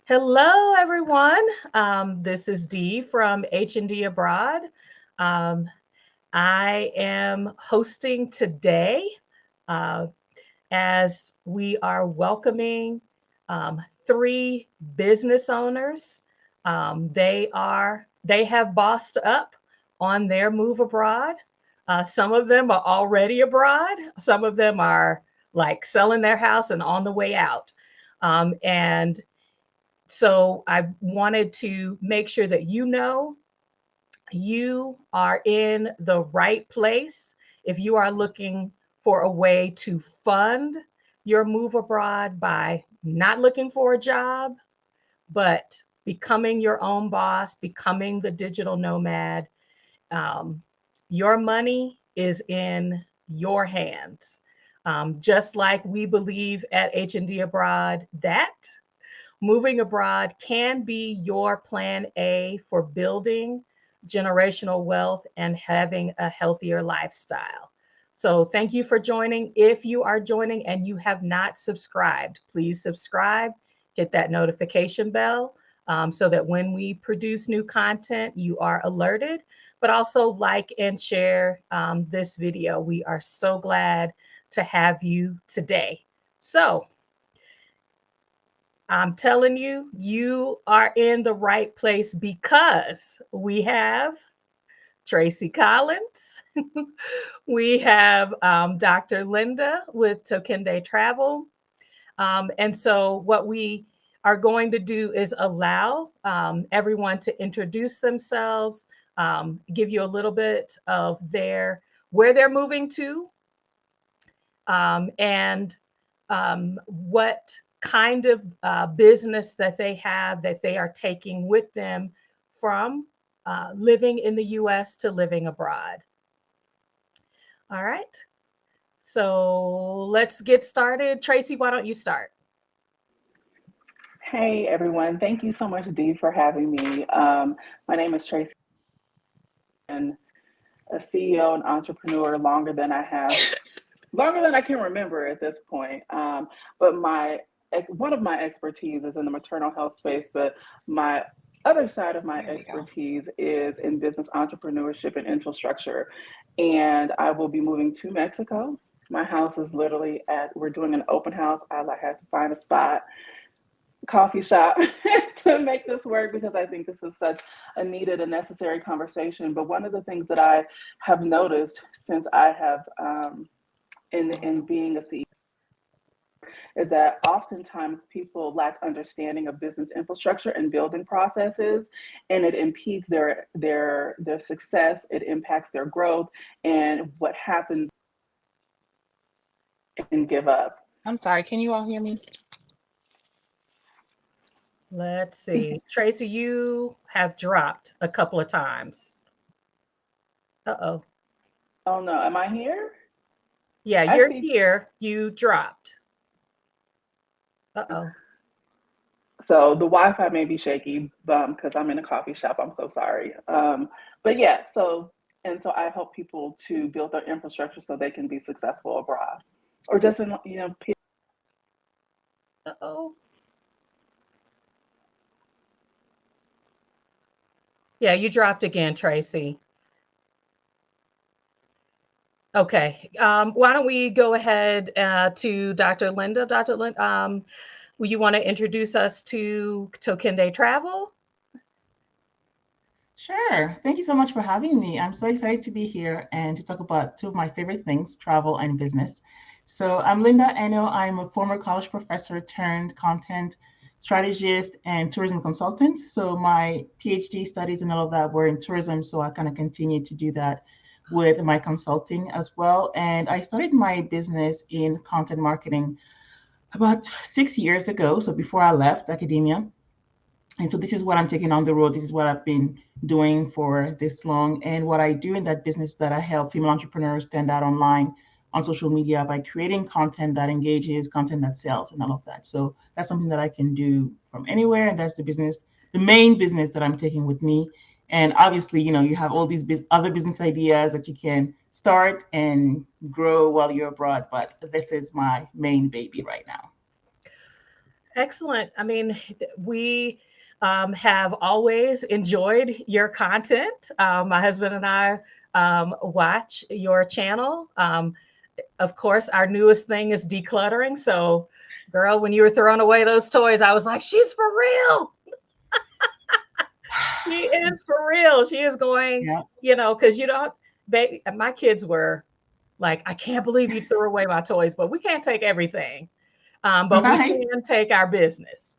Hello, everyone. This is Dee from H&D Abroad. Um, I am hosting today uh, as we are welcoming three business owners. They have bossed up on their move abroad. Some of them are already abroad. Some of them are like selling their house and on the way out. And so I wanted to make sure that you are in the right place if you are looking for a way to fund your move abroad by not looking for a job, but becoming your own boss, becoming the digital nomad. Um, your money is in your hands. Just like we believe at H&D Abroad that moving abroad can be your plan A for building generational wealth and having a healthier lifestyle. So, thank you for joining. If you are joining and you have not subscribed, please subscribe, hit that notification bell so that when we produce new content, you are alerted. But also, like and share this video. We are so glad to have you today. So, I'm telling you, you are in the right place because we have Tracie Collins. We have DrLinda with Tokende Travel. And so, what we are going to do is allow everyone to introduce themselves, give you a little bit of where they're moving to, and what kind of business that they have that they are taking with them from living in the US to living abroad. All right. So let's get started. Tracie, why don't you start? Hey everyone, thank you so much, Dee, for having me. My name is Tracie, and a CEO and entrepreneur longer than I can remember at this point. But one of my expertise is in the maternal health space, but my other side of my expertise is in business entrepreneurship and infrastructure. And I will be moving to Mexico. My house is literally we're doing an open house. I had to find a spot, coffee shop to make this work because I think this is such a needed and necessary conversation. But one of the things that I have noticed since I have in being a CEO is that oftentimes people lack understanding of business infrastructure and building processes, and it impedes their success. It impacts their growth, and what happens and give up. I'm sorry, can you all hear me? Let's see. Tracie, you have dropped a couple of times. Uh-oh. Oh no, am I here? Yeah, you're here. You dropped. Uh-oh. So the Wi-Fi may be shaky because I'm in a coffee shop. I'm so sorry. But yeah, so I help people to build their infrastructure so they can be successful abroad, or just in Uh-oh. Yeah, you dropped again, Tracie. Okay. Why don't we go ahead to DrLinda? DrLinda, will you want to introduce us to Tokende Travel? Sure. Thank you so much for having me. I'm so excited to be here and to talk about two of my favorite things, travel and business. So I'm Linda Eno. I'm a former college professor turned content strategist and tourism consultant. So my PhD studies and all of that were in tourism. So I kind of continued to do that with my consulting as well. And I started my business in content marketing about 6 years ago. So before I left academia. And so this is what I'm taking on the road. This is what I've been doing for this long. And what I do in that business is that I help female entrepreneurs stand out online on social media by creating content that engages, content that sells, and all of that. So that's something that I can do from anywhere. And that's the main business that I'm taking with me. And obviously, you have all these other business ideas that you can start and grow while you're abroad. But this is my main baby right now. Excellent. I mean, we have always enjoyed your content. My husband and I watch your channel. Of course, our newest thing is decluttering. So, girl, when you were throwing away those toys, I was like, she's for real. She is for real. She is going, Yeah. because you don't, my kids were like, I can't believe you threw away my toys, but we can't take everything. But we Right. can take our business.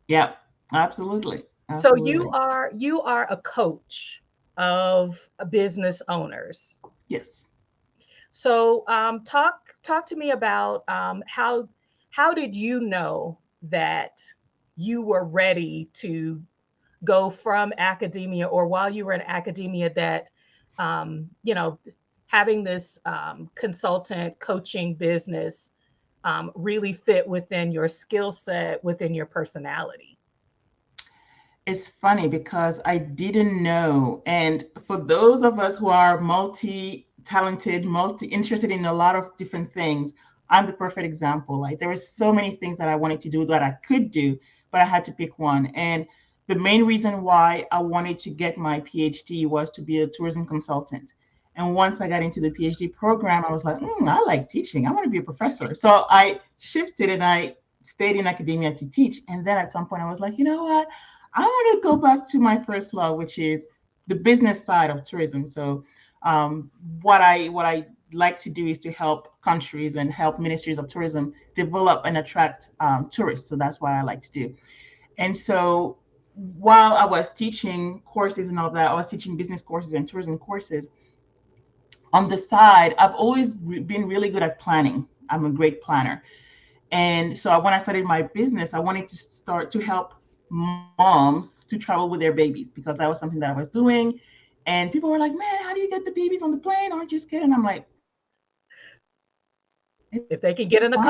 Yeah. Absolutely. So you Absolutely. are a coach of business owners. Yes. So talk to me about how did you know that you were ready to go from academia, or while you were in academia, that you know, having this consultant coaching business really fit within your skill set, within your personality? It's funny because I didn't know. And for those of us who are multi-talented, multi-interested in a lot of different things, I'm the perfect example. Like there were so many things that I wanted to do that I could do, but I had to pick one. And the main reason why I wanted to get my PhD was to be a tourism consultant. And once I got into the PhD program, I was like, I like teaching. I want to be a professor. So I shifted and I stayed in academia to teach. And then at some point, I was like, you know what? I want to go back to my first love, which is the business side of tourism. So, what I like to do is to help countries and help ministries of tourism develop and attract tourists. So that's what I like to do. And so, while I was teaching courses and all that, I was teaching business courses and tourism courses. On the side, I've always been really good at planning. I'm a great planner. And so when I started my business, I wanted to start to help moms to travel with their babies because that was something that I was doing. And people were like, man, how do you get the babies on the plane? Aren't you scared? And I'm like, it's If they can get in a fine.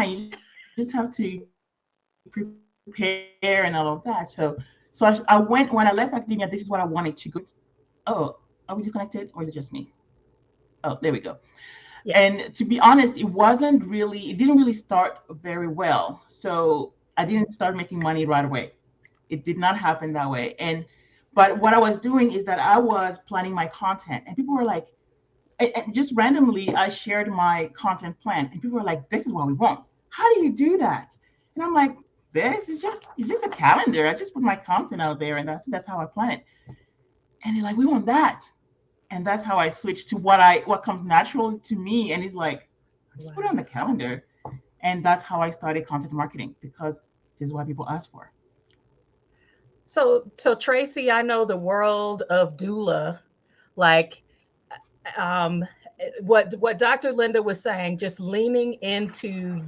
You car. just have to prepare and all of that. So I went, when I left academia, this is what I wanted to go. Oh, are we disconnected or is it just me? Oh, there we go. Yeah. And to be honest, it didn't really start very well. So I didn't start making money right away. It did not happen that way. But what I was doing is that I was planning my content, and people were like, and just randomly, I shared my content plan, and people were like, this is what we want. How do you do that? And I'm like, it's just a calendar. I just put my content out there, and that's how I plan it. And they're like, we want that. And that's how I switched to what comes natural to me. And it's like, just put it on the Wow. calendar. And that's how I started content marketing because this is what people ask for. So Tracie, I know the world of doula, like um, what DrLinda was saying, just leaning into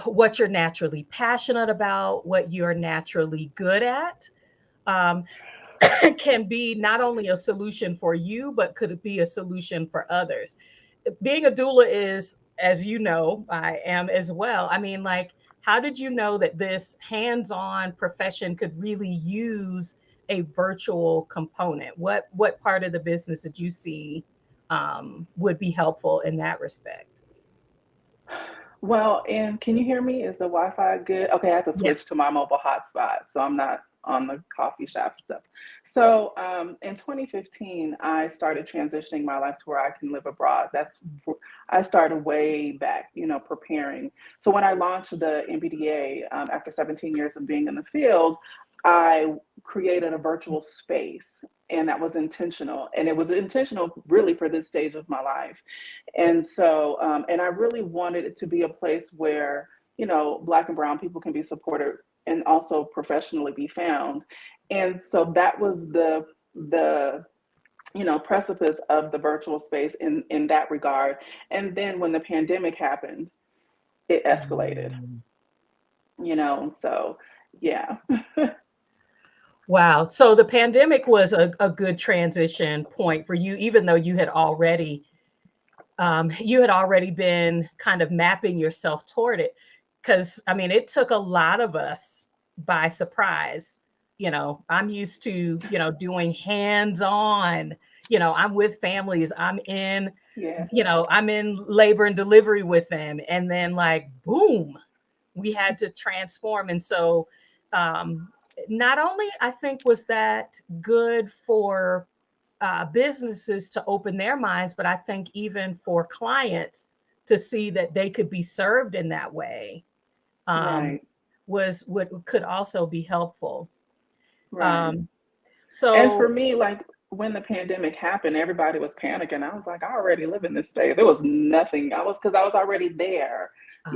what you're naturally passionate about, what you're naturally good at, um, can be not only a solution for you, but could be a solution for others. Being a doula is, as you know, I am as well. I mean, like, how did you know that this hands-on profession could really use a virtual component? What part of the business did you see would be helpful in that respect? Well, and can you hear me? Is the Wi-Fi good? Okay, I have to Yeah. switch to my mobile hotspot, so I'm not on the coffee shop stuff. So, in 2015, I started transitioning my life to where I can live abroad. I started way back, preparing. So when I launched the MBDA, after 17 years of being in the field, I created a virtual space, and that was intentional. And it was intentional really for this stage of my life. And so, and I really wanted it to be a place where, Black and Brown people can be supported and also professionally be found. And so that was the precipice of the virtual space in that regard. And then when the pandemic happened, it escalated, Mm. so yeah. Wow. So the pandemic was a good transition point for you, even though you had already been kind of mapping yourself toward it. Because I mean, it took a lot of us by surprise. I'm used to, doing hands-on, I'm with families, Yeah. I'm in labor and delivery with them. And then like, boom, we had to transform. And so not only I think was that good for businesses to open their minds, but I think even for clients to see that they could be served in that way Right. was what could also be helpful. Right. And for So me, like when the pandemic happened, everybody was panicking. I was like, I already live in this space. There was nothing. Because I was already there. I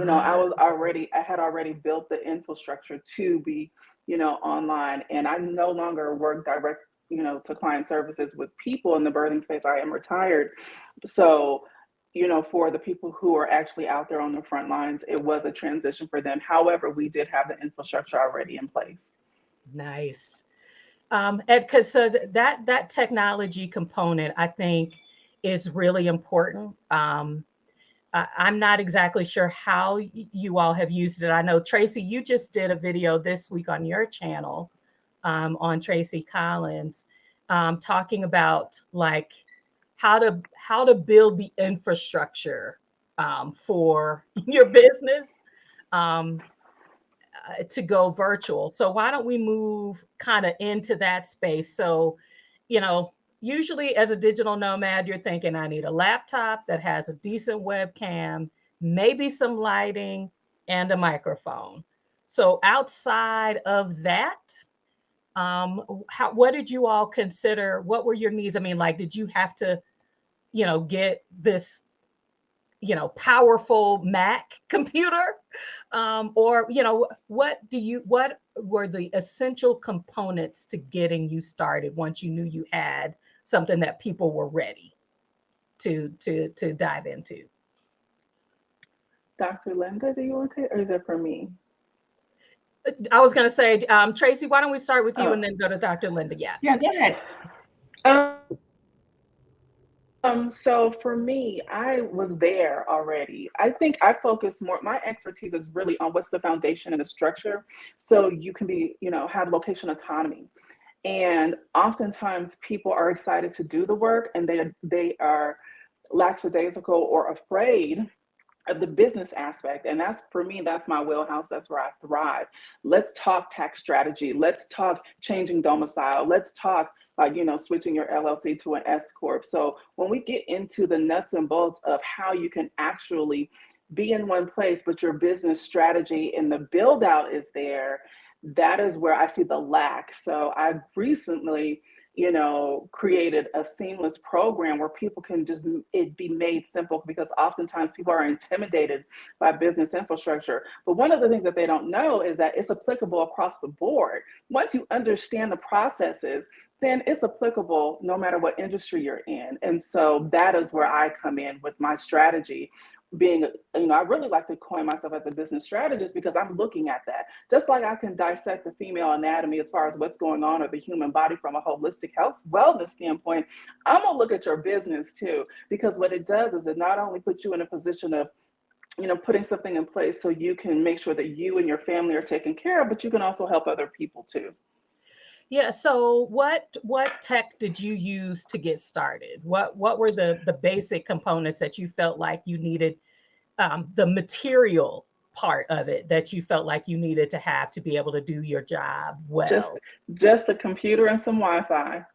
had already built the infrastructure to be, online. And I no longer work direct, to client services with people in the birthing space. I am retired. So, for the people who are actually out there on the front lines, it was a transition for them. However, we did have the infrastructure already in place. nice. And because that technology component, I think, is really important. I'm not exactly sure how you all have used it. I know, Tracie, you just did a video this week on your channel on Tracie Collins, talking about like how to build the infrastructure for your business to go virtual. So why don't we move kind of into that space? So, usually as a digital nomad, you're thinking, I need a laptop that has a decent webcam, maybe some lighting, and a microphone. So outside of that, what did you all consider? What were your needs? I mean, like, did you have to, get this, powerful Mac computer? Or, what were the essential components to getting you started once you knew you had something that people were ready to dive into? DrLinda, do you want to take, or is it for me? I was going to say, Tracie, why don't we start with you and Oh. then go to DrLinda? Yeah. Yeah, go ahead. So for me, I was there already. I think I focus more, my expertise is really on what's the foundation and the structure. So you can be, have location autonomy. And oftentimes people are excited to do the work and they are lackadaisical or afraid of the business aspect. And that's, for me, that's my wheelhouse. That's where I thrive. Let's talk tax strategy. Let's talk changing domicile. Let's talk switching your LLC to an S Corp. So when we get into the nuts and bolts of how you can actually be in one place, but your business strategy and the build out is there, that is where I see the lack. So I recently created a seamless program where people can just, it be made simple, because oftentimes people are intimidated by business infrastructure. But one of the things that they don't know is that it's applicable across the board. Once you understand the processes, then it's applicable no matter what industry you're in. And so that is where I come in with my strategy. Being, I really like to coin myself as a business strategist, because I'm looking at that. Just like I can dissect the female anatomy as far as what's going on with the human body from a holistic health wellness standpoint, I'm gonna look at your business too, because what it does is it not only puts you in a position of putting something in place so you can make sure that you and your family are taken care of, but you can also help other people too. Yeah. So what tech did you use to get started? What were the basic components that you felt like you needed, the material part of it that you felt like you needed to have to be able to do your job well? Just a computer and some Wi-Fi.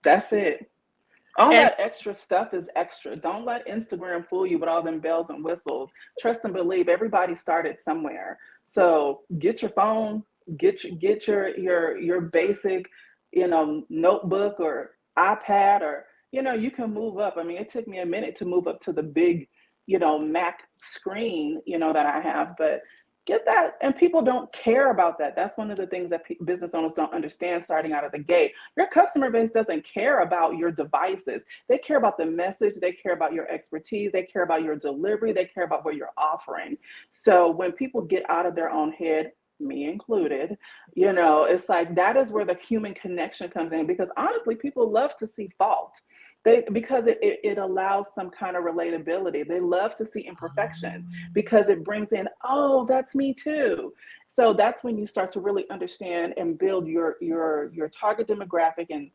That's it. All And that extra stuff is extra. Don't let Instagram fool you with all them bells and whistles. Trust and believe, everybody started somewhere. So get your phone, get your basic, notebook or iPad, or you can move up. I mean, it took me a minute to move up to the big, Mac screen, that I have, but get that. And people don't care about that. That's one of the things that business owners don't understand starting out of the gate. Your customer base doesn't care about your devices. They care about the message. They care about your expertise. They care about your delivery. They care about what you're offering. So when people get out of their own head, me included, it's like that is where the human connection comes in, because honestly, people love to see fault. because it allows some kind of relatability. They love to see imperfection because it brings in, oh, that's me too. So that's when you start to really understand and build your target demographic. And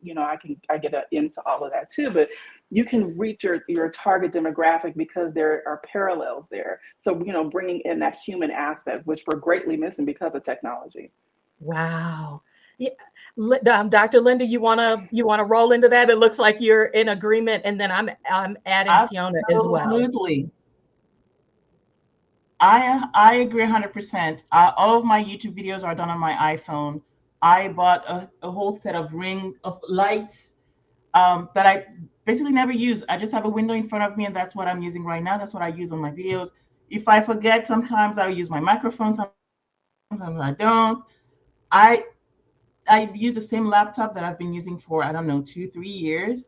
I get into all of that too, but you can reach your target demographic because there are parallels there. So bringing in that human aspect, which we're greatly missing because of technology. Wow. Yeah. Dr. Linda, you wanna roll into that? It looks like you're in agreement, and then I'm adding Teona as well. Absolutely. I agree 100%. All of my YouTube videos are done on my iPhone. I bought a whole set of ring of lights that I basically never use. I just have a window in front of me, and that's what I'm using right now. That's what I use on my videos. If I forget, sometimes I'll use my microphone. Sometimes I don't. I use the same laptop that I've been using for, I don't know, 2-3 years.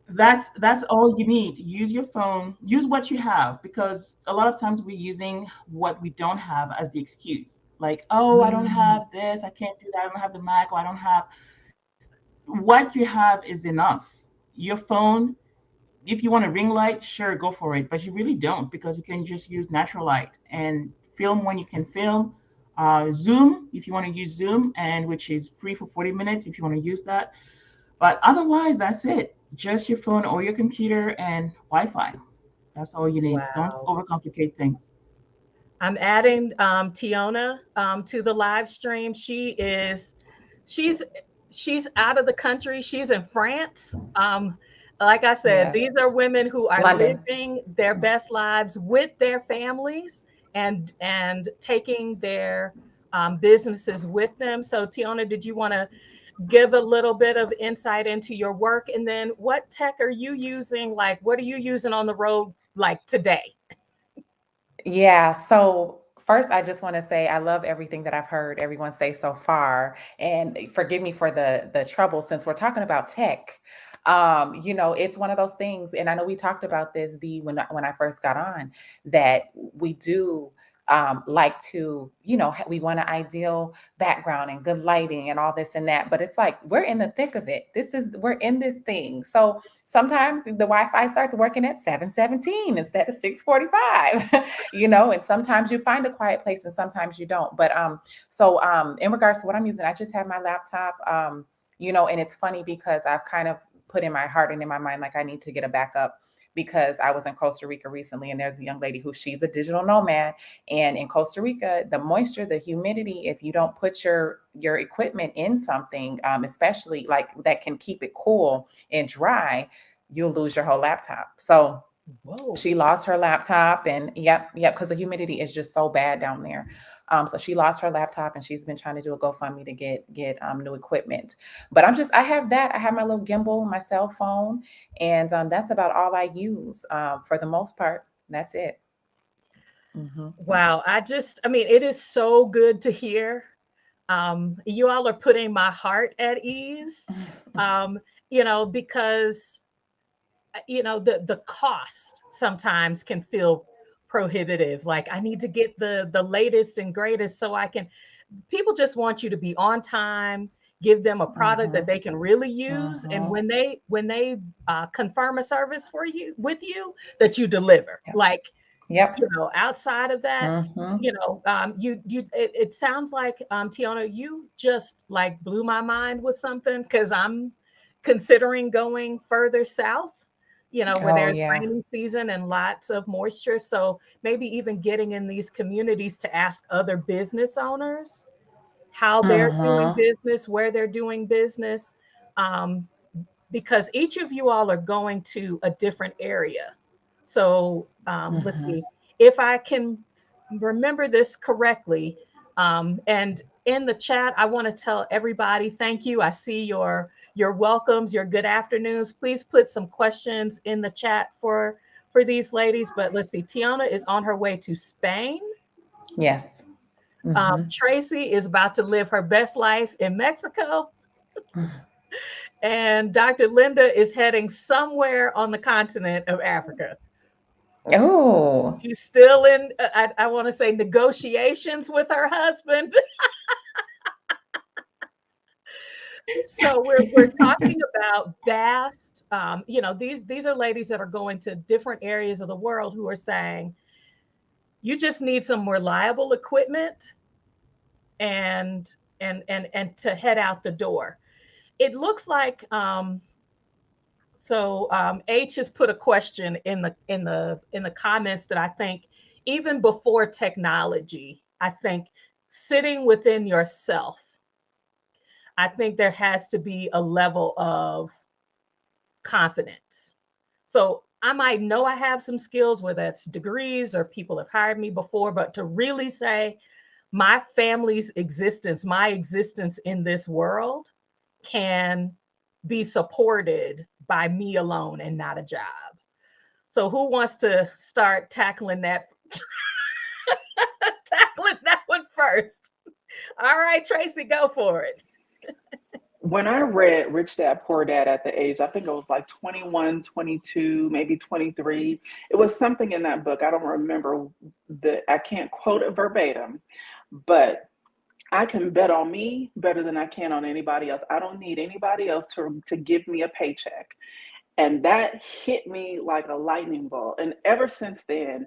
That's all you need. Use your phone, use what you have, because a lot of times we're using what we don't have as the excuse. Like, oh, I don't have this, I can't do that, I don't have the Mac, or I don't have. What you have is enough. Your phone, if you want a ring light, sure, go for it, but you really don't, because you can just use natural light and film when you can film. Zoom, if you want to use Zoom, and which is free for 40 minutes if you want to use that. But otherwise, that's it. Just your phone or your computer and Wi-Fi. That's all you need. Don't Wow. overcomplicate things. I'm adding Teona to the live stream. She's out of the country. She's in France. Like I said, Yes. these are women who are London. living their best lives with their families and taking their businesses with them. So Teona, did you want to give a little bit of insight into your work? And then what tech are you using? Like, what are you using on the road like today? Yeah. So first, I just want to say I love everything that I've heard everyone say so far, and forgive me for the trouble since we're talking about tech. It's one of those things, and I know we talked about this when I first got on, that we do like to, we want an ideal background and good lighting and all this and that, but it's like we're in the thick of it. We're in this thing. So sometimes the Wi-Fi starts working at 7:17 instead of 6:45, and sometimes you find a quiet place and sometimes you don't. But in regards to what I'm using, I just have my laptop, and it's funny because I've kind of put in my heart and in my mind, like I need to get a backup, because I was in Costa Rica recently, and there's a young lady who she's a digital nomad. And in Costa Rica, the moisture, the humidity, if you don't put your equipment in something, especially like that can keep it cool and dry, you'll lose your whole laptop. So Whoa. she lost her laptop, and yep, because the humidity is just so bad down there. So she lost her laptop, and she's been trying to do a GoFundMe to get new equipment. But I have that. I have my little gimbal, my cell phone, and that's about all I use for the most part. That's it. Wow. It is so good to hear. You all are putting my heart at ease, because the cost sometimes can feel prohibitive. Like I need to get the latest and greatest so people just want you to be on time, give them a product that they can really use. And when they confirm a service with you, that you deliver. Yep. Like, Yep. outside of that, it sounds like, Teona, you just like blew my mind with something, because I'm considering going further south, where Oh, there's yeah. rainy season and lots of moisture. So maybe even getting in these communities to ask other business owners how they're doing business, where they're doing business, because each of you all are going to a different area. So let's see if I can remember this correctly. And in the chat, I want to tell everybody thank you. I see your welcomes, your good afternoons. Please put some questions in the chat for these ladies. But let's see, Teona is on her way to Spain. Yes. Tracie is about to live her best life in Mexico. And Dr. Linda is heading somewhere on the continent of Africa. Oh. She's still in, I want to say, negotiations with her husband. So we're talking about vast these are ladies that are going to different areas of the world who are saying, you just need some reliable equipment and to head out the door. It looks like H has put a question in the comments that I think even before technology, I think sitting within yourself, I think there has to be a level of confidence. So I might know I have some skills, whether that's degrees or people have hired me before, but to really say my family's existence, my existence in this world can be supported by me alone and not a job. So who wants to start tackling that one first? All right, Tracie, go for it. When I read Rich Dad Poor Dad at the age, I think it was like 21, 22, maybe 23. It was something in that book. I don't remember I can't quote it verbatim, but I can bet on me better than I can on anybody else. I don't need anybody else to give me a paycheck. And that hit me like a lightning bolt. And ever since then,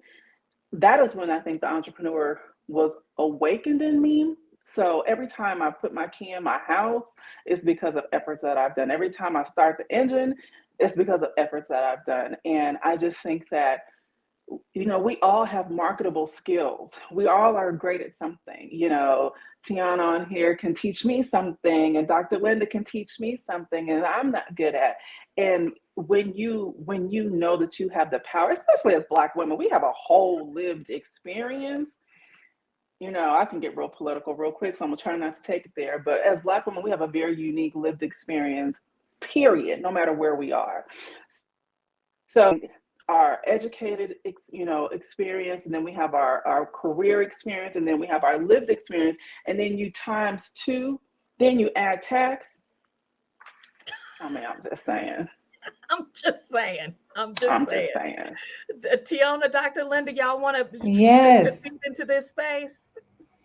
that is when I think the entrepreneur was awakened in me. So every time I put my key in my house, it's because of efforts that I've done. Every time I start the engine, it's because of efforts that I've done. And I just think that, we all have marketable skills. We all are great at something. Teona on here can teach me something, and DrLinda can teach me something, and I'm not good at. And when you know that you have the power, especially as Black women, we have a whole lived experience. I can get real political real quick, so I'm gonna try not to take it there. But as Black women, we have a very unique lived experience, period, no matter where we are. So our educated, experience, and then we have our career experience, and then we have our lived experience, and then you times two, then you add tax. I mean, I'm just saying. I'm just saying. Teona, DrLinda, y'all want to feed into this space?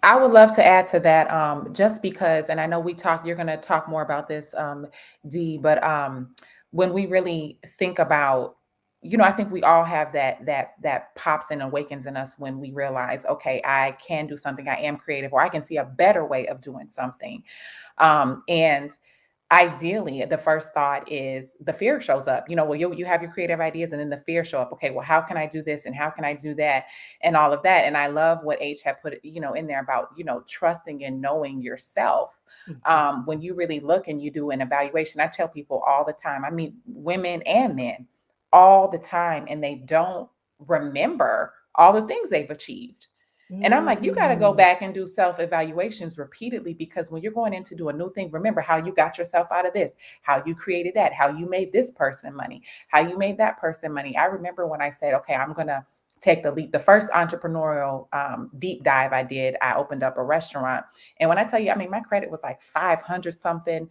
I would love to add to that, just because, and I know you're going to talk more about this, Dee, but when we really think about, I think we all have that pops and awakens in us when we realize, okay, I can do something, I am creative, or I can see a better way of doing something. And ideally, the first thought is the fear shows up. You have your creative ideas, and then the fear show up. Okay, well, how can I do this, and how can I do that, and all of that. And I love what H had put, in there about, trusting and knowing yourself. Mm-hmm. When you really look and you do an evaluation, I tell people all the time, I mean, women and men all the time, and they don't remember all the things they've achieved. And I'm like, you got to go back and do self-evaluations repeatedly, because when you're going in to do a new thing, remember how you got yourself out of this, how you created that, how you made this person money, how you made that person money. I remember when I said, okay, I'm going to take the leap. The first entrepreneurial deep dive I did, I opened up a restaurant. And when I tell you, I mean, my credit was like 500 something.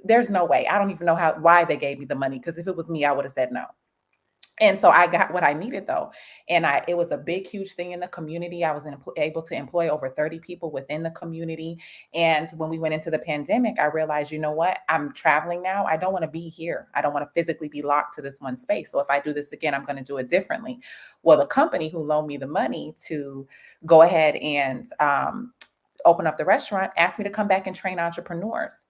There's no way. I don't even know why they gave me the money, because if it was me, I would have said no. And so I got what I needed, though. And it was a big, huge thing in the community. I was able to employ over 30 people within the community. And when we went into the pandemic, I realized, you know what? I'm traveling now. I don't want to be here. I don't want to physically be locked to this one space. So if I do this again, I'm going to do it differently. Well, the company who loaned me the money to go ahead and open up the restaurant asked me to come back and train entrepreneurs.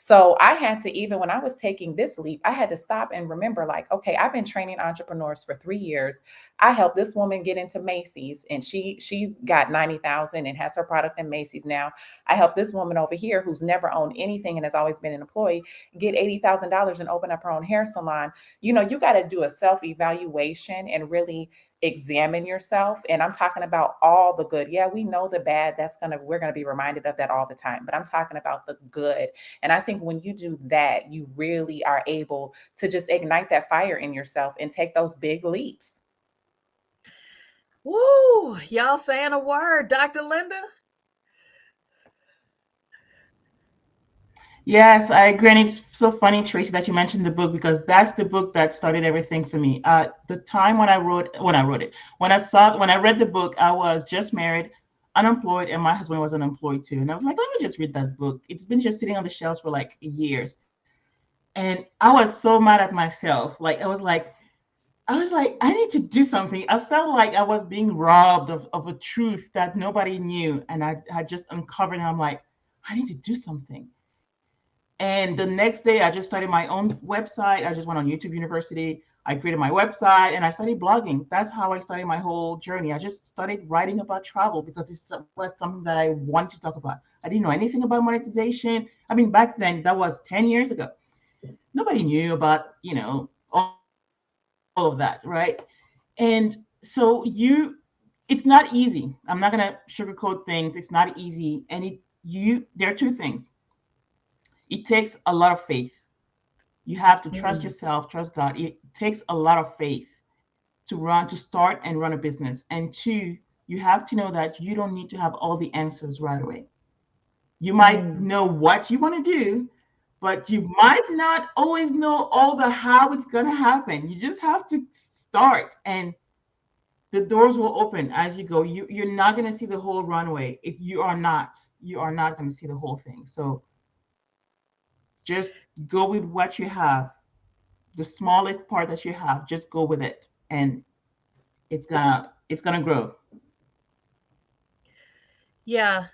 So I had to, even when I was taking this leap, I had to stop and remember, like, okay, I've been training entrepreneurs for 3 years. I helped this woman get into Macy's, and she's got 90,000 and has her product in Macy's now. I helped this woman over here who's never owned anything and has always been an employee get $80,000 and open up her own hair salon. You got to do a self-evaluation and really examine yourself. And I'm talking about all the good. Yeah, we know the bad. We're going to be reminded of that all the time, but I'm talking about the good. And I think when you do that, you really are able to just ignite that fire in yourself and take those big leaps. Woo, y'all saying a word, DrLinda? Yes, I agree. And it's so funny, Tracie, that you mentioned the book, because that's the book that started everything for me. The time when I read the book, I was just married, unemployed, and my husband was unemployed too. And I was like, let me just read that book. It's been just sitting on the shelves for like years. And I was so mad at myself. Like, I was like, I need to do something. I felt like I was being robbed of a truth that nobody knew. And I had just uncovered, and I'm like, I need to do something. And the next day, I just started my own website. I just went on YouTube University. I created my website and I started blogging. That's how I started my whole journey. I just started writing about travel because this was something that I wanted to talk about. I didn't know anything about monetization. I mean, back then, that was 10 years ago. Nobody knew about, all of that, right? And so it's not easy. I'm not gonna sugarcoat things. It's not easy. And there are two things. It takes a lot of faith. You have to trust yourself, trust God. It takes a lot of faith to start and run a business. And two, you have to know that you don't need to have all the answers right away. You might know what you want to do, but you might not always know all the how it's going to happen. You just have to start, and the doors will open as you go. You're not going to see the whole runway. You are not going to see the whole thing. So just go with what you have. The smallest part that you have, just go with it, and it's gonna grow. Yeah,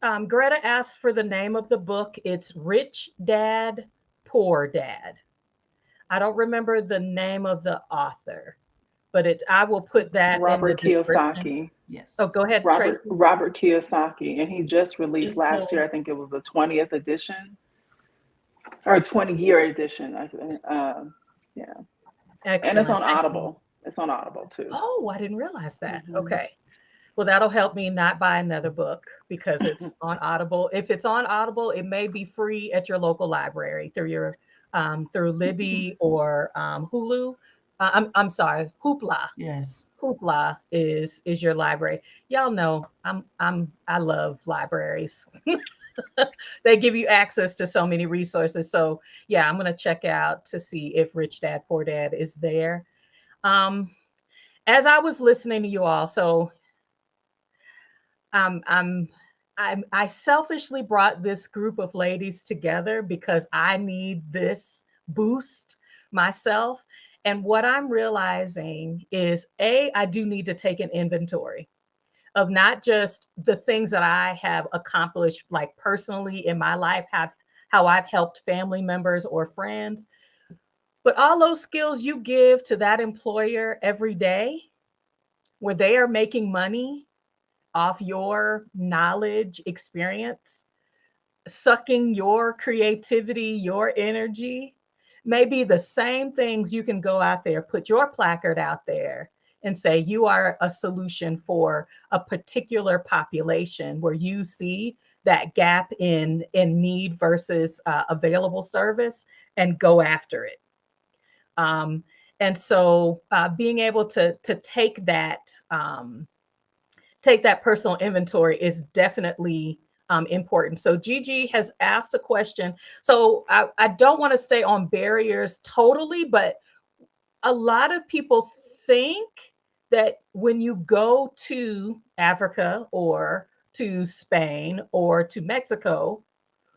Greta asked for the name of the book. It's Rich Dad, Poor Dad. I don't remember the name of the author, but I will put that in the Robert description. Kiyosaki. Yes. Oh, go ahead, Tracie. Robert Kiyosaki, and he just released It's last year. I think it was the 20th edition or 20-year edition. Yeah, Excellent. and it's on Audible. It's on Audible too. Oh, I didn't realize that. Okay. Well, that'll help me not buy another book because it's on Audible. If it's on Audible, it may be free at your local library through Libby or Hulu. I'm sorry, Hoopla. Yes. Hoopla is your library. Y'all know I love libraries. They give you access to so many resources. So yeah, I'm gonna check out to see if Rich Dad Poor Dad is there. As I was listening to you all, so I selfishly brought this group of ladies together because I need this boost myself. And what I'm realizing is, I do need to take an inventory of not just the things that I have accomplished, like personally in my life, how I've helped family members or friends, but all those skills you give to that employer every day where they are making money off your knowledge, experience, sucking your creativity, your energy, maybe the same things. You can go out there, put your placard out there and say you are a solution for a particular population where you see that gap in need versus available service, and go after it. And so being able to take that personal inventory is definitely important. So Gigi has asked a question. So I don't want to stay on barriers totally, but a lot of people think that when you go to Africa or to Spain or to Mexico,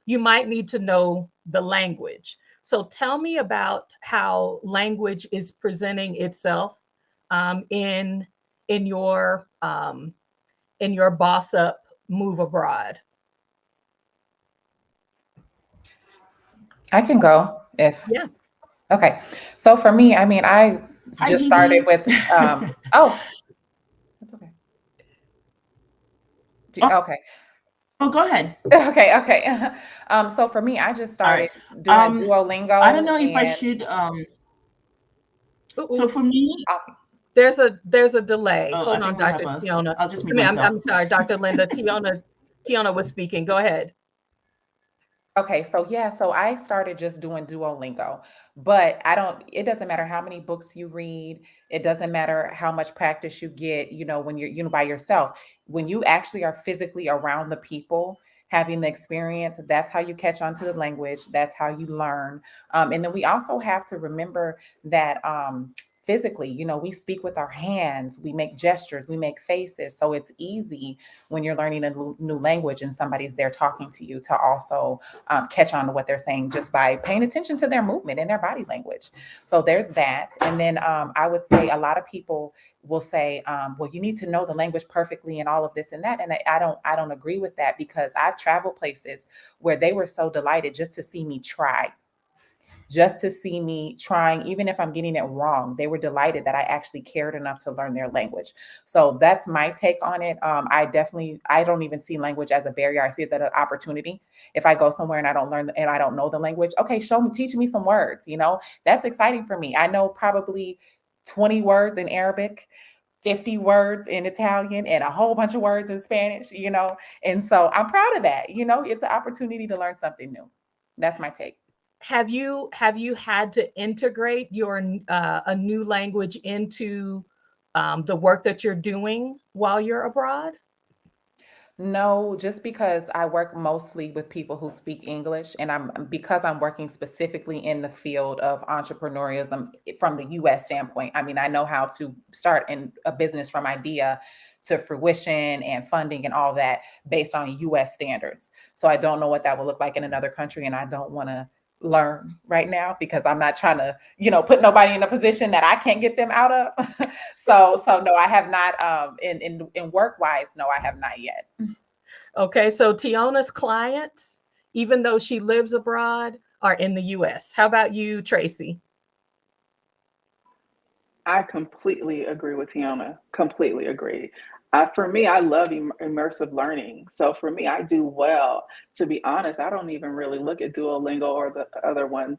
you might need to know the language. So tell me about how language is presenting itself in your boss up move abroad. I can go if. Yeah. Okay. So for me, I mean, I just started with, oh, that's okay. Okay. Oh, go ahead. Okay. So for me, I just started doing Duolingo. I don't know if I should. So for me, there's a delay. Oh, hold on, Dr. Teona. I'll just mute myself. I'm sorry, Dr. Linda. Teona was speaking. Go ahead. Okay, so yeah, so I started just doing Duolingo, but it doesn't matter how many books you read. It doesn't matter how much practice you get, when you're, by yourself. When you actually are physically around the people, having the experience, that's how you catch on to the language. That's how you learn. And then we also have to remember that physically. You know, we speak with our hands, we make gestures, we make faces. So it's easy when you're learning a new language and somebody's there talking to you to also catch on to what they're saying just by paying attention to their movement and their body language. So there's that. And then I would say a lot of people will say, well, you need to know the language perfectly and all of this and that. And I don't agree with that, because I've traveled places where they were so delighted just to see me try, just to see me trying, even if I'm getting it wrong. They were delighted that I actually cared enough to learn their language. So that's my take on it. I don't even see language as a barrier. I see it as an opportunity. If I go somewhere and I don't learn and I don't know the language, okay, teach me some words. You know, that's exciting for me. I know probably 20 words in Arabic, 50 words in Italian, and a whole bunch of words in Spanish, you know? And so I'm proud of that. You know, it's an opportunity to learn something new. That's my take. Have you had to integrate your a new language into the work that you're doing while you're abroad? No, just because I work mostly with people who speak English, and because I'm working specifically in the field of entrepreneurism from the US standpoint. I mean, I know how to start in a business from idea to fruition and funding and all that based on US standards. So I don't know what that will look like in another country, and I don't want to learn right now because I'm not trying to, you know, put nobody in a position that I can't get them out of. So no, I have not in work wise, no, I have not yet. Okay, so Teona's clients, even though she lives abroad, are in the US. How about you, Tracie? I completely agree with Teona. Completely agree. For me, I love immersive learning. So for me, I do well. To be honest, I don't even really look at Duolingo or the other one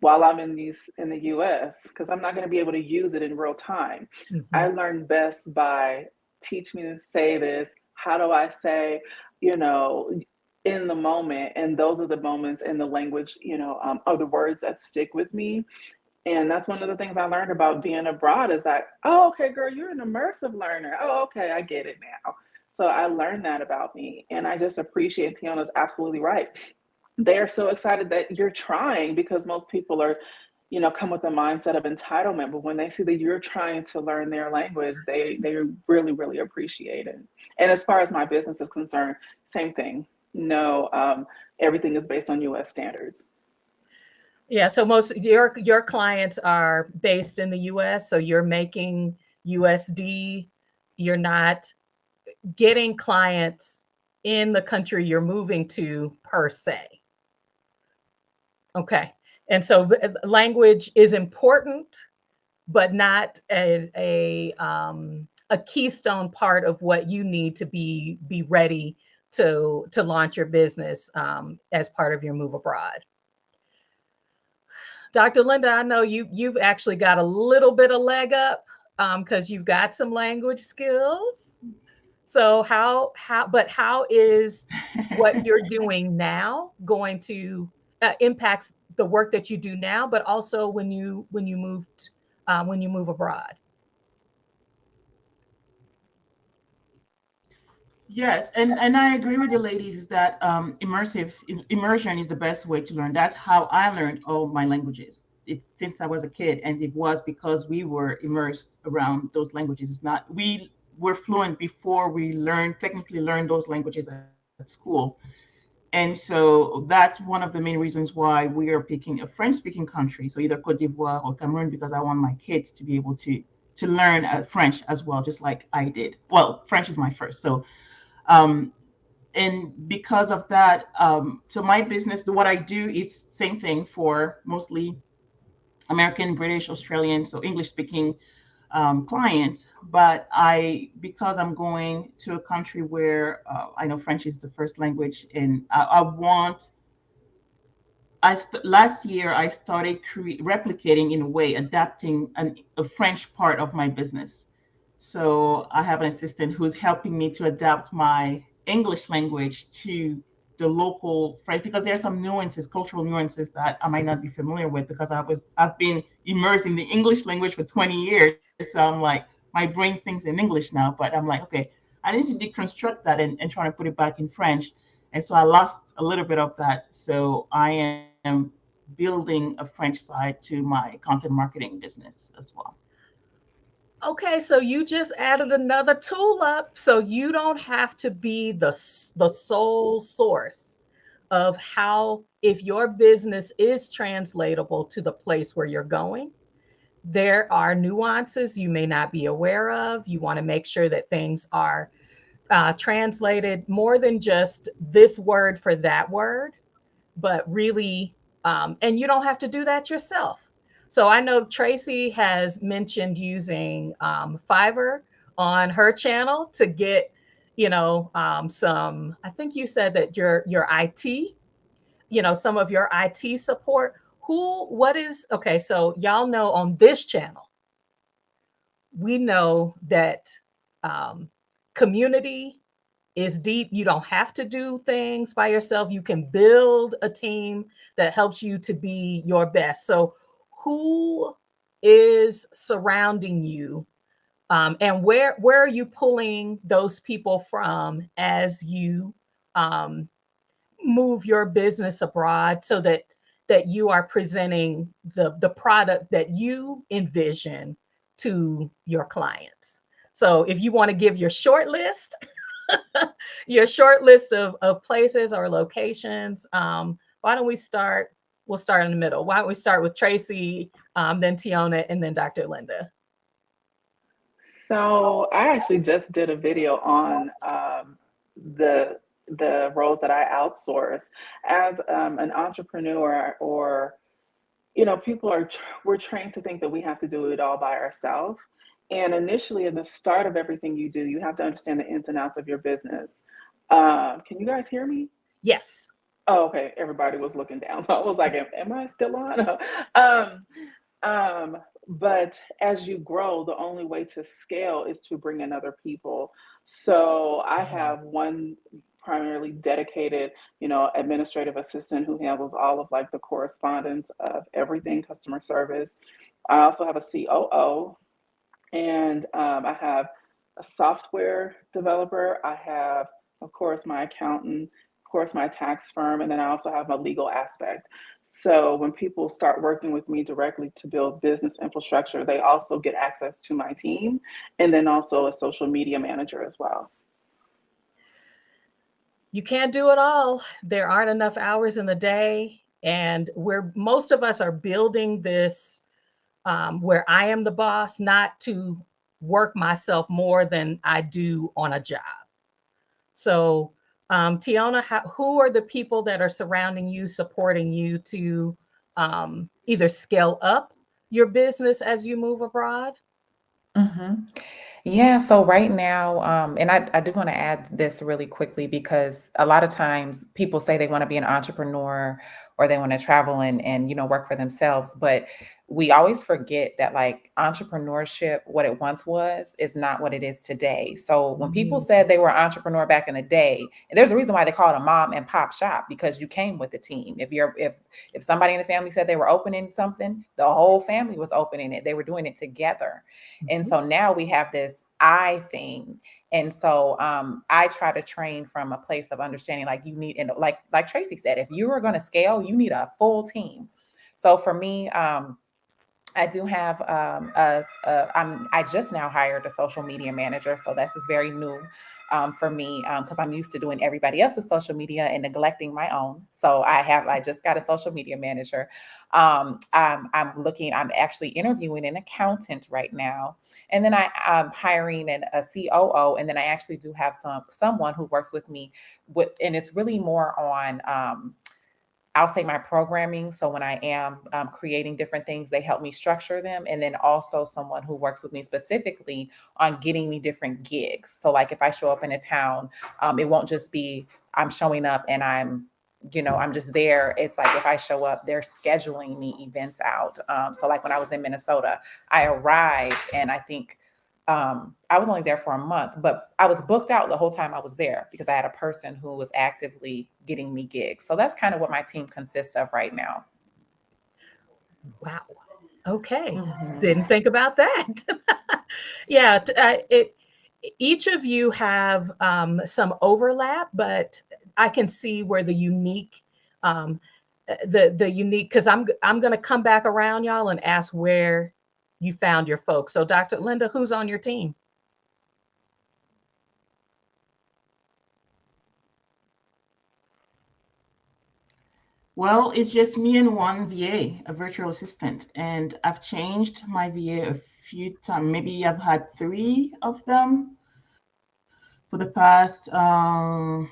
while I'm in the US, because I'm not going to be able to use it in real time. I Mhm. learn best by teach me to say this. How do I say, you know, in the moment? And those are the moments in the language, are the words that stick with me. And that's one of the things I learned about being abroad is that, oh, okay, girl, you're an immersive learner. Oh, okay, I get it now. So I learned that about me. And I just appreciate Tiona's absolutely right. They are so excited that you're trying, because most people are, come with the mindset of entitlement. But when they see that you're trying to learn their language, they really, really appreciate it. And as far as my business is concerned, same thing. No, everything is based on US standards. Yeah, so most your clients are based in the US, so you're making USD. You're not getting clients in the country you're moving to per se. Okay. And so language is important, but not a keystone part of what you need to be ready to launch your business as part of your move abroad. Dr. Linda, I know you've actually got a little bit of leg up because you've got some language skills. So how is what you're doing now going to impacts the work that you do now, but also when you move abroad? Yes, and I agree with the ladies is that immersion is the best way to learn. That's how I learned all my languages. It's since I was a kid, and it was because we were immersed around those languages. It's not we were fluent before we technically learned those languages at school. And so that's one of the main reasons why we are picking a French-speaking country, so either Cote d'Ivoire or Cameroon, because I want my kids to be able to learn French as well, just like I did. Well, French is my first, so um, and because of that, so my business, what I do is same thing for mostly American, British, Australian, so English speaking clients. But because I'm going to a country where I know French is the first language, and I want last year I started replicating in a way, adapting a French part of my business. So I have an assistant who's helping me to adapt my English language to the local French, because there are some nuances, cultural nuances that I might not be familiar with, because I've been immersed in the English language for 20 years. So I'm like, my brain thinks in English now, but I'm like, okay, I need to deconstruct that and try to put it back in French. And so I lost a little bit of that. So I am building a French side to my content marketing business as well. Okay, so you just added another tool up, so you don't have to be the sole source of how, if your business is translatable to the place where you're going, there are nuances you may not be aware of. You want to make sure that things are translated more than just this word for that word, but really, and you don't have to do that yourself. So I know Tracie has mentioned using Fiverr on her channel to get, some. I think you said that your IT, some of your IT support. Okay? So y'all know on this channel, we know that um, community is deep. You don't have to do things by yourself. You can build a team that helps you to be your best. So, who is surrounding you, and where are you pulling those people from as you um, move your business abroad, so that you are presenting the product that you envision to your clients? So, if you want to give your short list, your short list of places or locations. Why don't we start? We'll start in the middle. Why don't we start with Tracie, then Teona, and then DrLinda? So I actually just did a video on the roles that I outsource as an entrepreneur, or people we're trained to think that we have to do it all by ourselves. And initially, in the start of everything you do, you have to understand the ins and outs of your business. Can you guys hear me? Yes. Oh, okay. Everybody was looking down, so I was like, "Am I still on?" um, but as you grow, the only way to scale is to bring in other people. So I have one primarily dedicated, administrative assistant who handles all of like the correspondence of everything customer service. I also have a COO, and I have a software developer. I have, of course, my accountant, of course, my tax firm, and then I also have my legal aspect. So when people start working with me directly to build business infrastructure, they also get access to my team, and then also a social media manager as well. You can't do it all. There aren't enough hours in the day. And most of us are building this, where I am the boss, not to work myself more than I do on a job. So, Teona, who are the people that are surrounding you, supporting you to either scale up your business as you move abroad? Mm-hmm. Yeah, so right now, and I do want to add this really quickly because a lot of times people say they want to be an entrepreneur or they want to travel and work for themselves, but we always forget that like entrepreneurship, what it once was, is not what it is today. So when people said they were an entrepreneur back in the day, and there's a reason why they call it a mom and pop shop, because you came with the team. If somebody in the family said they were opening something, the whole family was opening it. They were doing it together. And so now we have this I thing. And so I try to train from a place of understanding, like you need, and like Tracie said, if you are going to scale, you need a full team. So for me, I do have I just now hired a social media manager. So this is very new for me because I'm used to doing everybody else's social media and neglecting my own. So I just got a social media manager. I'm actually interviewing an accountant right now. And then I'm hiring a COO. And then I actually do have someone who works with me and it's really more on I'll say my programming. So when I am creating different things, they help me structure them. And then also someone who works with me specifically on getting me different gigs. So like if I show up in a town, it won't just be I'm showing up and I'm just there. It's like if I show up, they're scheduling me events out. So like when I was in Minnesota, I arrived and I think I was only there for a month, but I was booked out the whole time I was there because I had a person who was actively getting me gigs. So that's kind of what my team consists of right now. Wow. Okay. Mm-hmm. Didn't think about that. Yeah. Each of you have some overlap, but I can see where the unique, the unique, because I'm going to come back around, y'all, and ask where you found your folks. So Dr. Linda, who's on your team? Well, it's just me and one VA, a virtual assistant, and I've changed my VA a few times. Maybe I've had 3 of them for the past, I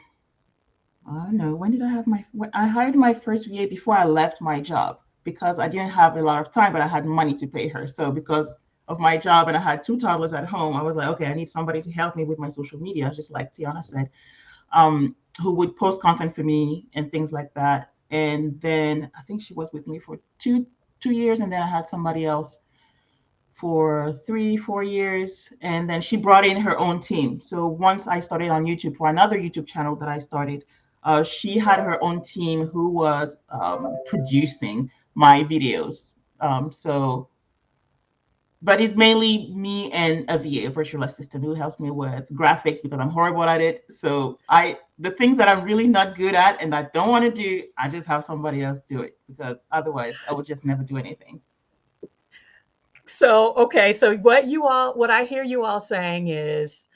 don't know, when did I have I hired my first VA before I left my job because I didn't have a lot of time, but I had money to pay her. So because of my job and I had 2 toddlers at home, I was like, okay, I need somebody to help me with my social media, just like Teona said, who would post content for me and things like that. And then I think she was with me for two years, and then I had somebody else for 3-4 years, and then she brought in her own team. So once I started on YouTube for another YouTube channel that I started, she had her own team who was producing my videos. But it's mainly me and a VA, a virtual assistant, who helps me with graphics because I'm horrible at it. So the things that I'm really not good at and I don't want to do, I just have somebody else do it because otherwise I would just never do anything. So, okay. So what I hear you all saying is,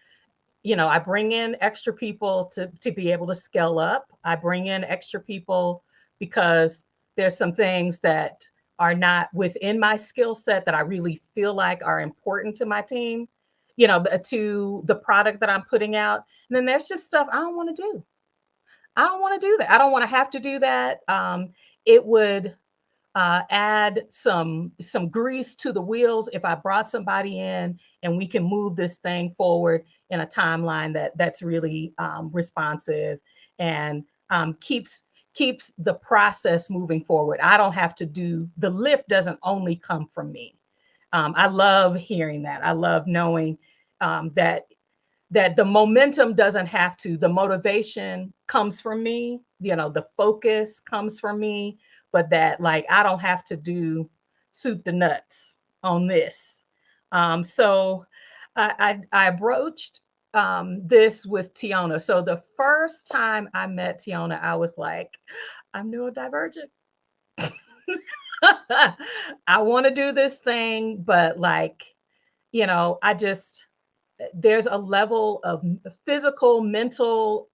I bring in extra people to be able to scale up. I bring in extra people because there's some things that are not within my skill set that I really feel like are important to my team, to the product that I'm putting out. And then there's just stuff I don't want to do. I don't want to do that. I don't want to have to do that. It would add some grease to the wheels if I brought somebody in and we can move this thing forward in a timeline that's really responsive and keeps the process moving forward. I don't have to the lift doesn't only come from me. I love hearing that. I love knowing that the momentum doesn't have to, the motivation comes from me, the focus comes from me, but that like, I don't have to do soup to nuts on this. So I broached this with Teona. So the first time I met Teona, I was like, I'm neurodivergent. I want to do this thing, but like, there's a level of physical, mental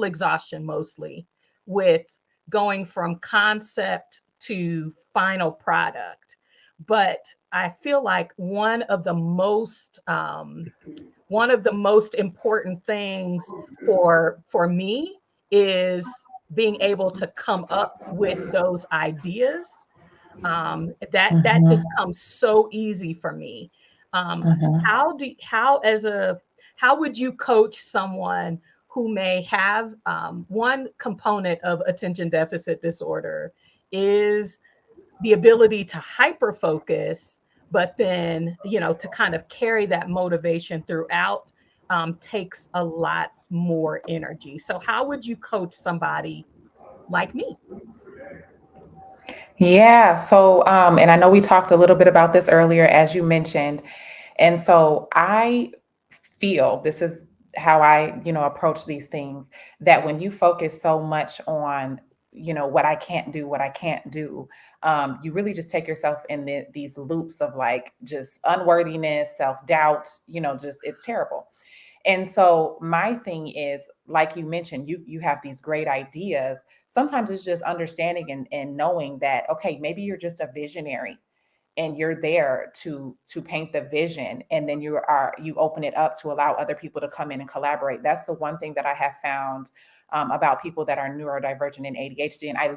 exhaustion mostly with going from concept to final product. But I feel like one of the most important things for me is being able to come up with those ideas. That just comes so easy for me. How would you coach someone who may have one component of attention deficit disorder is the ability to hyper focus, but then, to kind of carry that motivation throughout takes a lot more energy. So how would you coach somebody like me? Yeah. So, and I know we talked a little bit about this earlier, as you mentioned. And so I feel this is how I, approach these things, that when you focus so much on, what I can't do, you really just take yourself in these loops of like just unworthiness, self-doubt, just it's terrible. And so my thing is, like you mentioned, you have these great ideas. Sometimes it's just understanding and knowing that, okay, maybe you're just a visionary and you're there to paint the vision, and then you open it up to allow other people to come in and collaborate. That's the one thing that I have found about people that are neurodivergent and ADHD. And I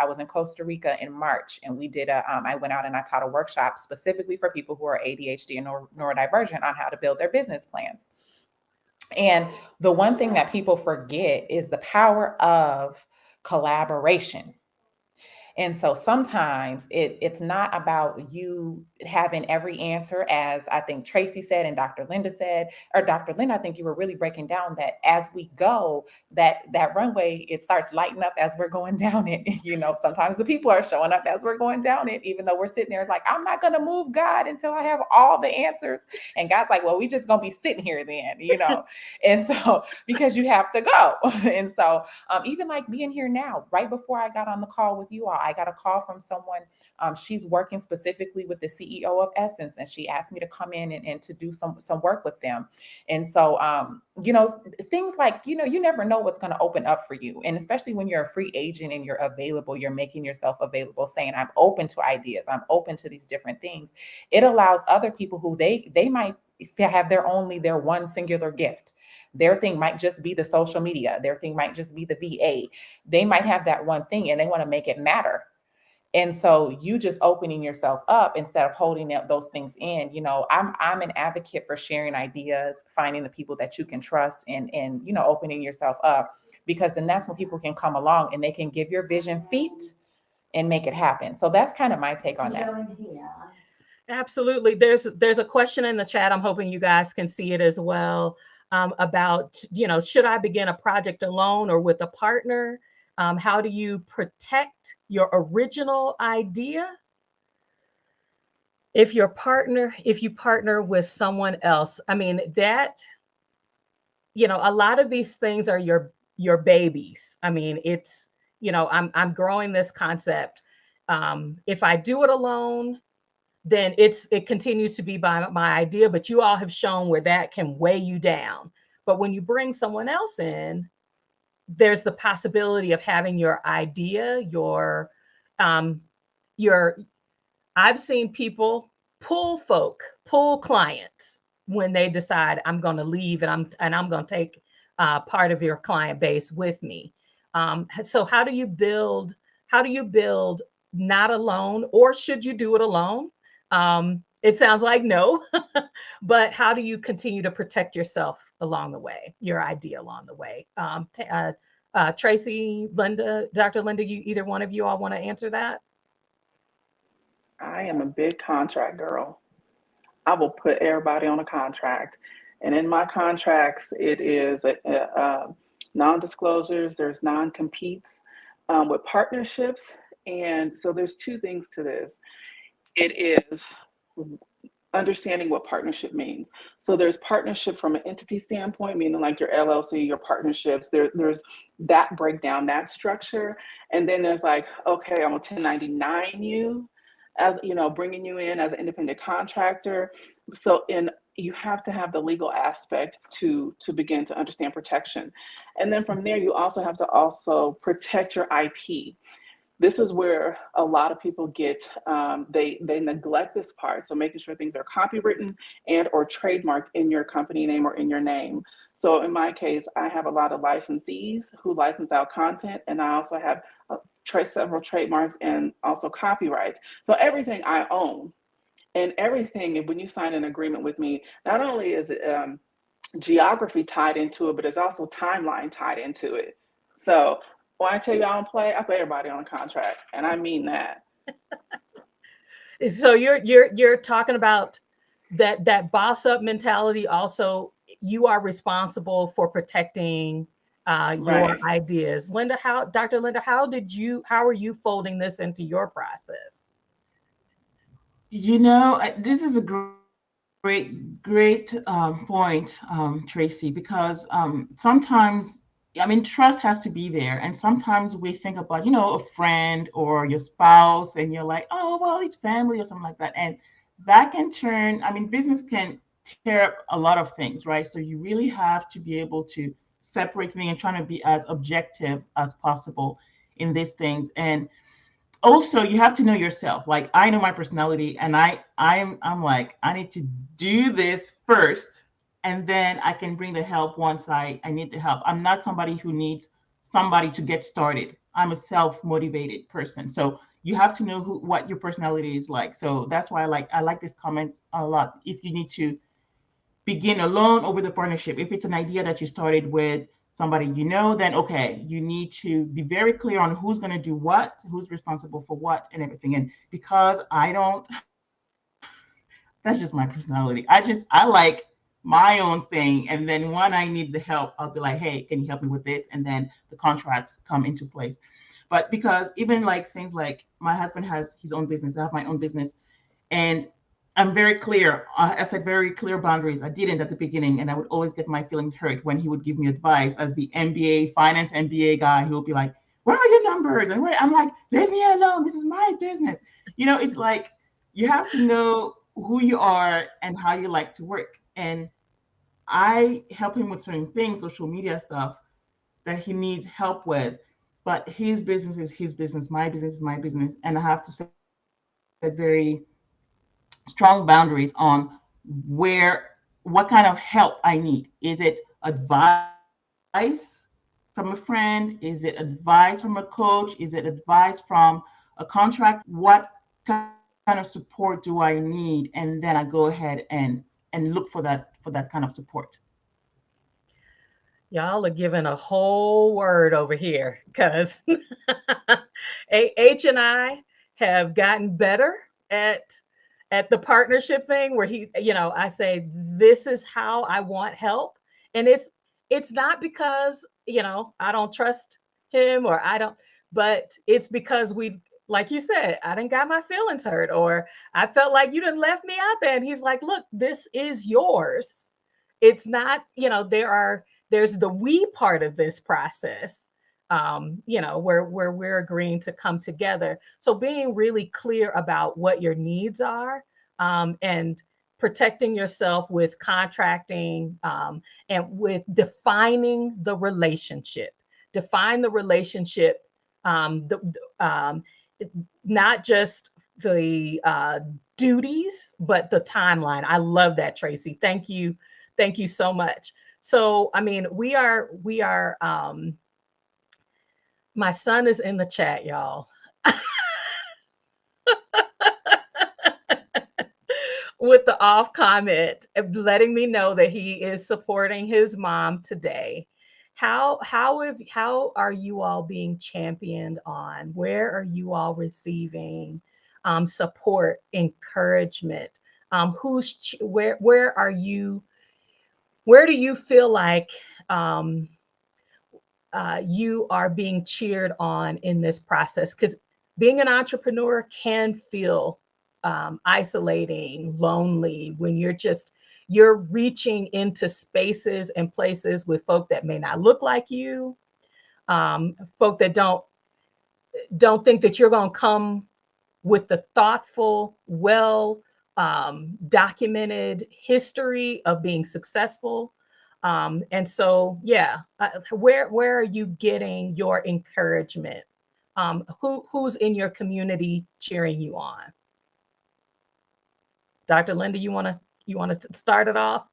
was in Costa Rica in March, and we did I went out and I taught a workshop specifically for people who are ADHD and neurodivergent on how to build their business plans. And the one thing that people forget is the power of collaboration. And so sometimes it's not about you having every answer, as I think Tracie said and DrLinda said, or DrLinda, I think you were really breaking down that as we go, that runway, it starts lighting up as we're going down it. You know, sometimes the people are showing up as we're going down it, even though we're sitting there like, I'm not going to move, God, until I have all the answers. And God's like, well, we just going to be sitting here then, you know? And so, because you have to go. And so even like being here now, right before I got on the call with you all, I got a call from someone. She's working specifically with the CEO of Essence, and she asked me to come in and to do some work with them. And so, you know, things like, you know, you never know what's going to open up for you. And especially when you're a free agent and you're available, you're making yourself available, saying, I'm open to ideas, I'm open to these different things. It allows other people who they might have their one singular gift. Their thing might just be the social media. Their thing might just be the VA. They might have that one thing and they want to make it matter. And so you just opening yourself up instead of holding those things in. You know, I'm an advocate for sharing ideas, finding the people that you can trust, and you know, opening yourself up, because then that's when people can come along and they can give your vision feet and make it happen. So that's kind of my take on that. Absolutely. There's a question in the chat. I'm hoping you guys can see it as well, about, you know, should I begin a project alone or with a partner? How do you protect your original idea if you partner with someone else? I mean, that, you know, a lot of these things are your babies. I mean, it's, you know, I'm growing this concept. If I do it alone, then it continues to be my idea, but you all have shown where that can weigh you down. But when you bring someone else in, there's the possibility of having your idea, I've seen people pull clients when they decide I'm going to leave and I'm going to take part of your client base with me. So how do you build not alone, or should you do it alone? It sounds like no, but how do you continue to protect yourself along the way, your idea along the way? Tracie, Linda, DrLinda, either one of you all want to answer that? I am a big contract girl. I will put everybody on a contract. And in my contracts, it is non-disclosures, there's non-competes with partnerships. And so there's two things to this. It is understanding what partnership means. So there's partnership from an entity standpoint, meaning like your LLC, your partnerships, there's that breakdown, that structure. And then there's like, okay, I'm a 1099 you, as you know, bringing you in as an independent contractor. So you have to have the legal aspect to begin to understand protection. And then from there, you also have to also protect your IP. This is where a lot of people get, they neglect this part. So making sure things are copywritten and or trademarked in your company name or in your name. So in my case, I have a lot of licensees who license out content, and I also have several trademarks and also copyrights. So everything I own, and everything, when you sign an agreement with me, not only is it geography tied into it, but it's also timeline tied into it. So when I tell you I don't play, I put everybody on a contract, and I mean that. So you're talking about that boss up mentality. Also, you are responsible for protecting your ideas. DrLinda, how are you folding this into your process? You know, this is a great point, Tracie, because sometimes, I mean, trust has to be there. And sometimes we think about, you know, a friend or your spouse, and you're like, oh, well, it's family or something like that. And that can turn, I mean, business can tear up a lot of things, right? So you really have to be able to separate things and trying to be as objective as possible in these things. And also you have to know yourself. Like, I know my personality, and I'm like, I need to do this first, and then I can bring the help once I need the help. I'm not somebody who needs somebody to get started. I'm a self-motivated person. So you have to know what your personality is like. So that's why I like this comment a lot. If you need to begin alone or with a partnership, if it's an idea that you started with somebody you know, then okay, you need to be very clear on who's going to do what, who's responsible for what, and everything. And because I don't That's just my personality. I like my own thing. And then when I need the help, I'll be like, hey, can you help me with this? And then the contracts come into place. But because even like things like my husband has his own business, I have my own business, and I'm very clear. I set very clear boundaries. I didn't at the beginning, and I would always get my feelings hurt when he would give me advice as the MBA, finance MBA guy. He would be like, where are your numbers? And where I'm like, leave me alone. This is my business. It's like you have to know who you are and how you like to work. And I help him with certain things, social media stuff that he needs help with. But his business is his business, my business is my business. And I have to set very strong boundaries on what kind of help I need. Is it advice from a friend? Is it advice from a coach? Is it advice from a contract? What kind of support do I need? And then I go ahead and look for that kind of support. Y'all are giving a whole word over here because H and I have gotten better at the partnership thing where I say this is how I want help, and it's not because I don't trust him or I don't, but it's because we, like you said, I didn't got my feelings hurt or I felt like you didn't left me out there, and he's like, look, this is yours. It's not, there's the we part of this process, where we're agreeing to come together. So being really clear about what your needs are, and protecting yourself with contracting, and with defining the relationship. Define the relationship, not just the duties, but the timeline. I love that, Tracie. Thank you. Thank you so much. So, I mean, we are, my son is in the chat, y'all. With the off comment, letting me know that he is supporting his mom today. How are you all being championed on? Where are you all receiving support, encouragement? Where are you? Where do you feel like you are being cheered on in this process? Because being an entrepreneur can feel isolating, lonely when you're reaching into spaces and places with folk that may not look like you, folk that don't think that you're going to come with the thoughtful, well documented history of being successful. And so, yeah, where are you getting your encouragement? Who's in your community cheering you on? DrLinda, you want to start it off?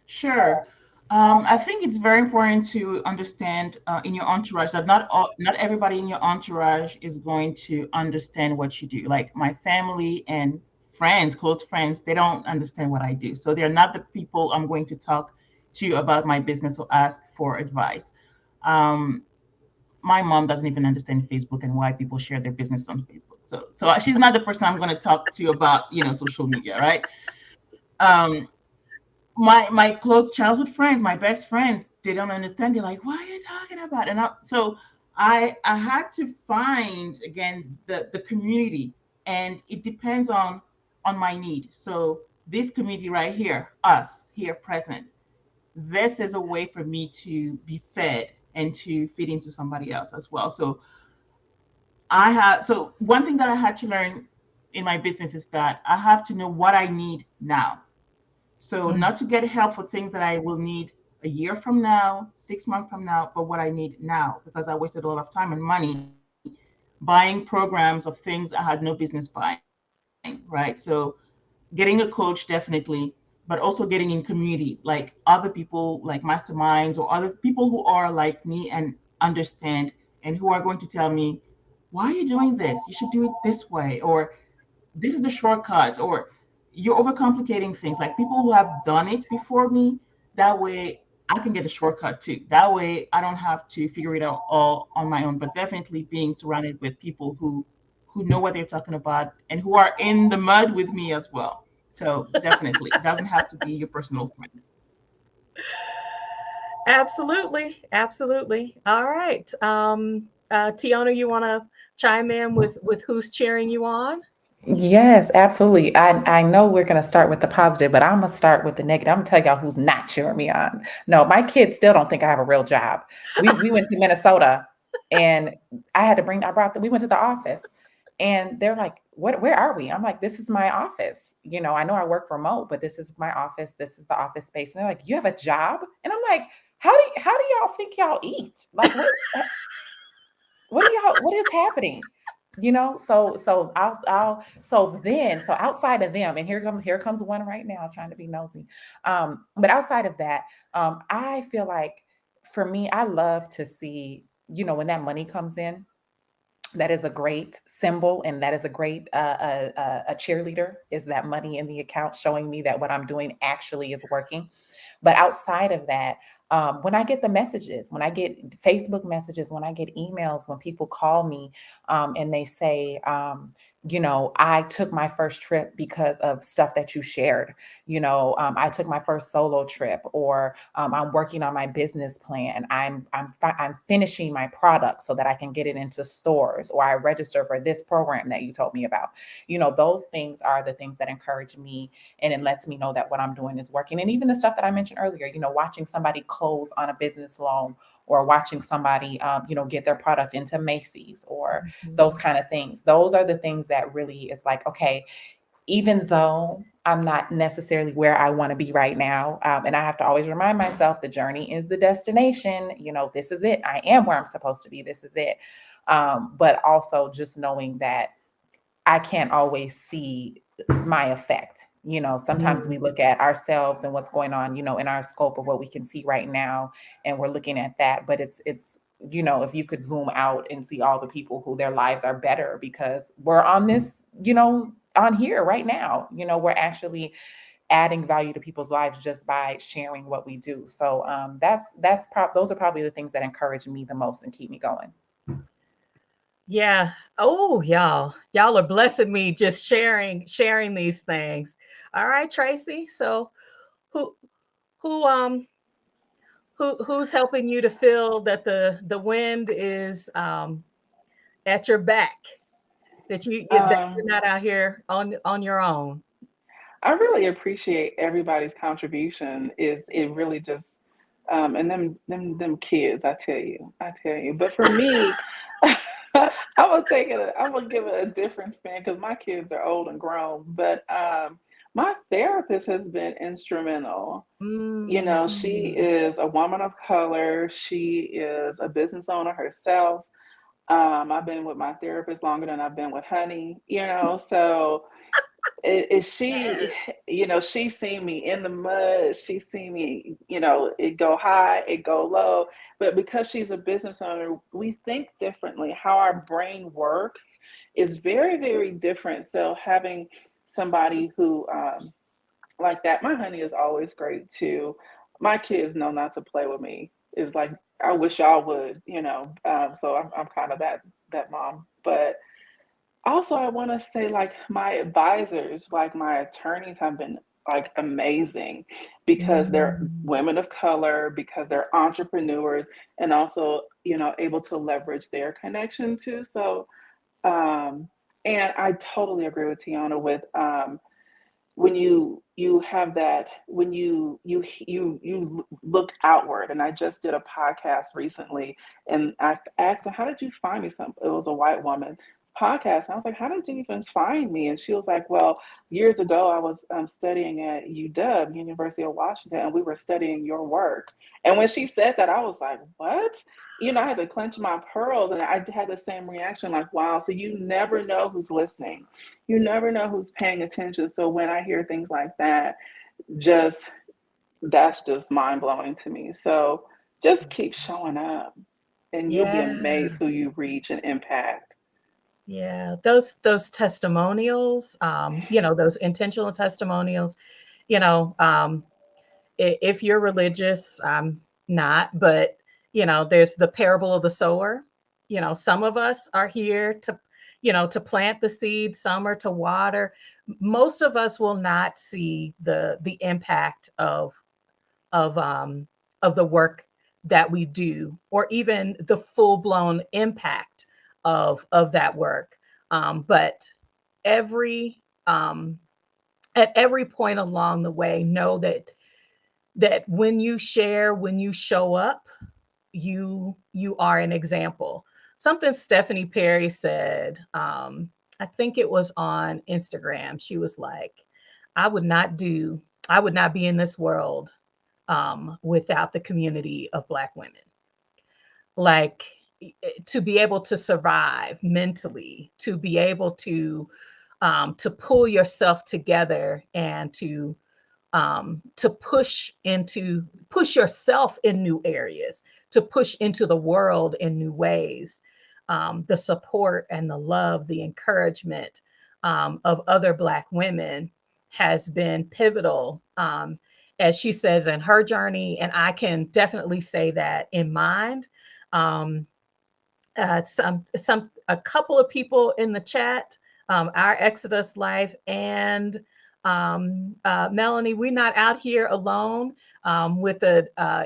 Sure. I think it's very important to understand in your entourage that not everybody in your entourage is going to understand what you do. Like my family and friends, close friends, they don't understand what I do. So they're not the people I'm going to talk to about my business or ask for advice. My mom doesn't even understand Facebook and why people share their business on Facebook. So she's not the person I'm going to talk to about, social media, right? Um, my close childhood friends, my best friend, they don't understand. They're like, "What are you talking about?" And I had to find again the community, and it depends on my need. So this community right here, us here present, this is a way for me to be fed and to feed into somebody else as well. So one thing that I had to learn in my business is that I have to know what I need now. So not to get help for things that I will need a year from now, 6 months from now, but what I need now, because I wasted a lot of time and money buying programs of things I had no business buying, right? So getting a coach definitely, but also getting in communities like other people, like masterminds or other people who are like me and understand and who are going to tell me, why are you doing this? You should do it this way, or this is the shortcut, or you're overcomplicating things. Like people who have done it before me, that way I can get a shortcut too. That way I don't have to figure it out all on my own, but definitely being surrounded with people who who know what they're talking about and who are in the mud with me as well. So definitely, it doesn't have to be your personal friends. Absolutely. Absolutely. All right. Teona, you want to chime in with who's cheering you on? Yes, absolutely. I know we're going to start with the positive, but I'm going to start with the negative. I'm going to tell y'all who's not cheering me on. No, my kids still don't think I have a real job. We went to Minnesota and we went to the office and they're like, where are we? I'm like, this is my office. You know, I know I work remote, but this is my office. This is the office space. And they're like, you have a job? And I'm like, how do y'all think y'all eat? Like, what is happening? You know, so outside of them, and here comes one right now trying to be nosy. But outside of that, I feel like for me, I love to see, you know, when that money comes in, that is a great symbol, and that is a great a cheerleader, is that money in the account showing me that what I'm doing actually is working. But outside of that, when I get the messages, when I get Facebook messages, when I get emails, when people call me and they say, you know, I took my first trip because of stuff that you shared. You know, I took my first solo trip, or I'm working on my business plan. I'm finishing my product so that I can get it into stores, or I register for this program that you told me about. You know, those things are the things that encourage me, and it lets me know that what I'm doing is working. And even the stuff that I mentioned earlier, you know, watching somebody close on a business loan, or watching somebody, you know, get their product into Macy's, or those kind of things. Those are the things that really is like, okay, even though I'm not necessarily where I want to be right now, and I have to always remind myself the journey is the destination. You know, this is it. I am where I'm supposed to be. This is it. But also just knowing that I can't always see my effect. You know, sometimes we look at ourselves and what's going on, you know, in our scope of what we can see right now, and we're looking at that. But it's, you know, if you could zoom out and see all the people who their lives are better because we're on this, you know, on here right now, you know, we're actually adding value to people's lives just by sharing what we do. So those are probably the things that encourage me the most and keep me going. Yeah. Oh, y'all are blessing me just sharing these things. All right, Tracie. So who who who's helping you to feel that the wind is at your back, that you're not out here on your own? I really appreciate everybody's contribution. Is it really just and them kids, I tell you. But for me, I'm gonna give it a different spin because my kids are old and grown. But my therapist has been instrumental. You know, she Mm. is a woman of color. She is a business owner herself. I've been with my therapist longer than I've been with Honey, you know, so she, you know, she's seen me in the mud. She's seen me, you know, it go high, it go low. But because she's a business owner, we think differently. How our brain works is very, very different. So having somebody who, like that, my honey is always great too. My kids know not to play with me. It's like I wish y'all would, you know. So I'm kind of that mom, but also, I want to say, like, my advisors, like my attorneys have been like amazing because they're Mm. women of color, because they're entrepreneurs, and also, you know, able to leverage their connection too. So, um, and I totally agree with Tiana with when you have that when you look outward. And I just did a podcast recently, and I asked her, how did you find me? Some It was a white woman podcast, and I was like, how did you even find me? And she was like, well, years ago I was studying at UW, University of Washington, and we were studying your work. And when she said that, I was like, what? You know, I had to clench my pearls, and I had the same reaction, like, wow. So you never know who's listening, you never know who's paying attention. So when I hear things like that, just that's just mind blowing to me. So just keep showing up, and you'll be Yeah. amazed who you reach and impact. Yeah, those testimonials, you know, those intentional testimonials, you know, if you're religious, I'm not, but you know, there's the parable of the sower. You know, some of us are here to, to plant the seed, some are to water. Most of us will not see the impact of the work that we do, or even the full-blown impact of that work. But every at every point along the way, know that when you share, when you show up, you are an example. Something Stephanie Perry said, I think it was on Instagram. She was like, I would not be in this world without the community of Black women. Like, to be able to survive mentally, to be able to pull yourself together, and to push yourself in new areas, to push into the world in new ways. The support and the love, the encouragement of other Black women has been pivotal, as she says, in her journey. And I can definitely say that in mine. A couple of people in the chat, our Exodus Life and Melanie, we're not out here alone with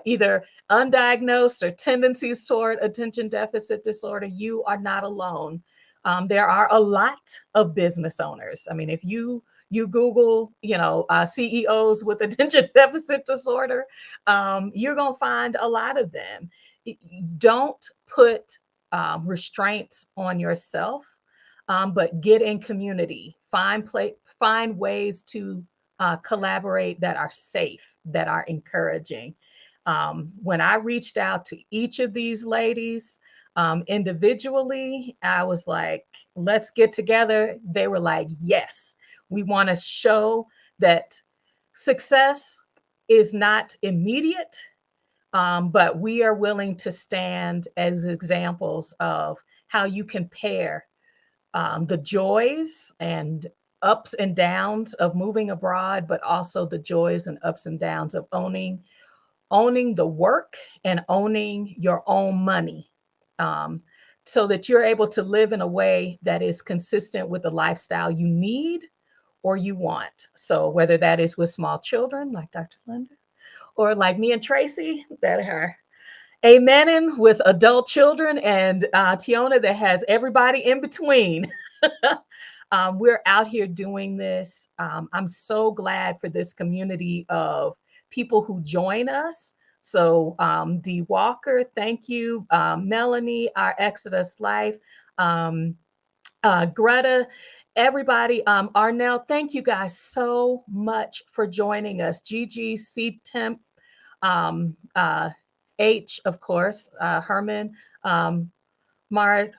either undiagnosed or tendencies toward attention deficit disorder. You are not alone. There are a lot of business owners. I mean, if you Google, CEOs with attention deficit disorder, you're going to find a lot of them. Don't put restraints on yourself, but get in community. Find ways to collaborate that are safe, that are encouraging. When I reached out to each of these ladies individually, I was like, let's get together. They were like, yes, we want to show that success is not immediate, but we are willing to stand as examples of how you can pair the joys and ups and downs of moving abroad, but also the joys and ups and downs of owning the work and owning your own money, so that you're able to live in a way that is consistent with the lifestyle you need or you want. So whether that is with small children like DrLinda, or like me and Tracie that are amening with adult children, and Teona that has everybody in between. We're out here doing this. I'm so glad for this community of people who join us. So Dee Walker, thank you. Melanie, our Exodus Life. Greta, everybody. Arnell, thank you guys so much for joining us. Gigi, C Temp, H, of course, Herman, Martin,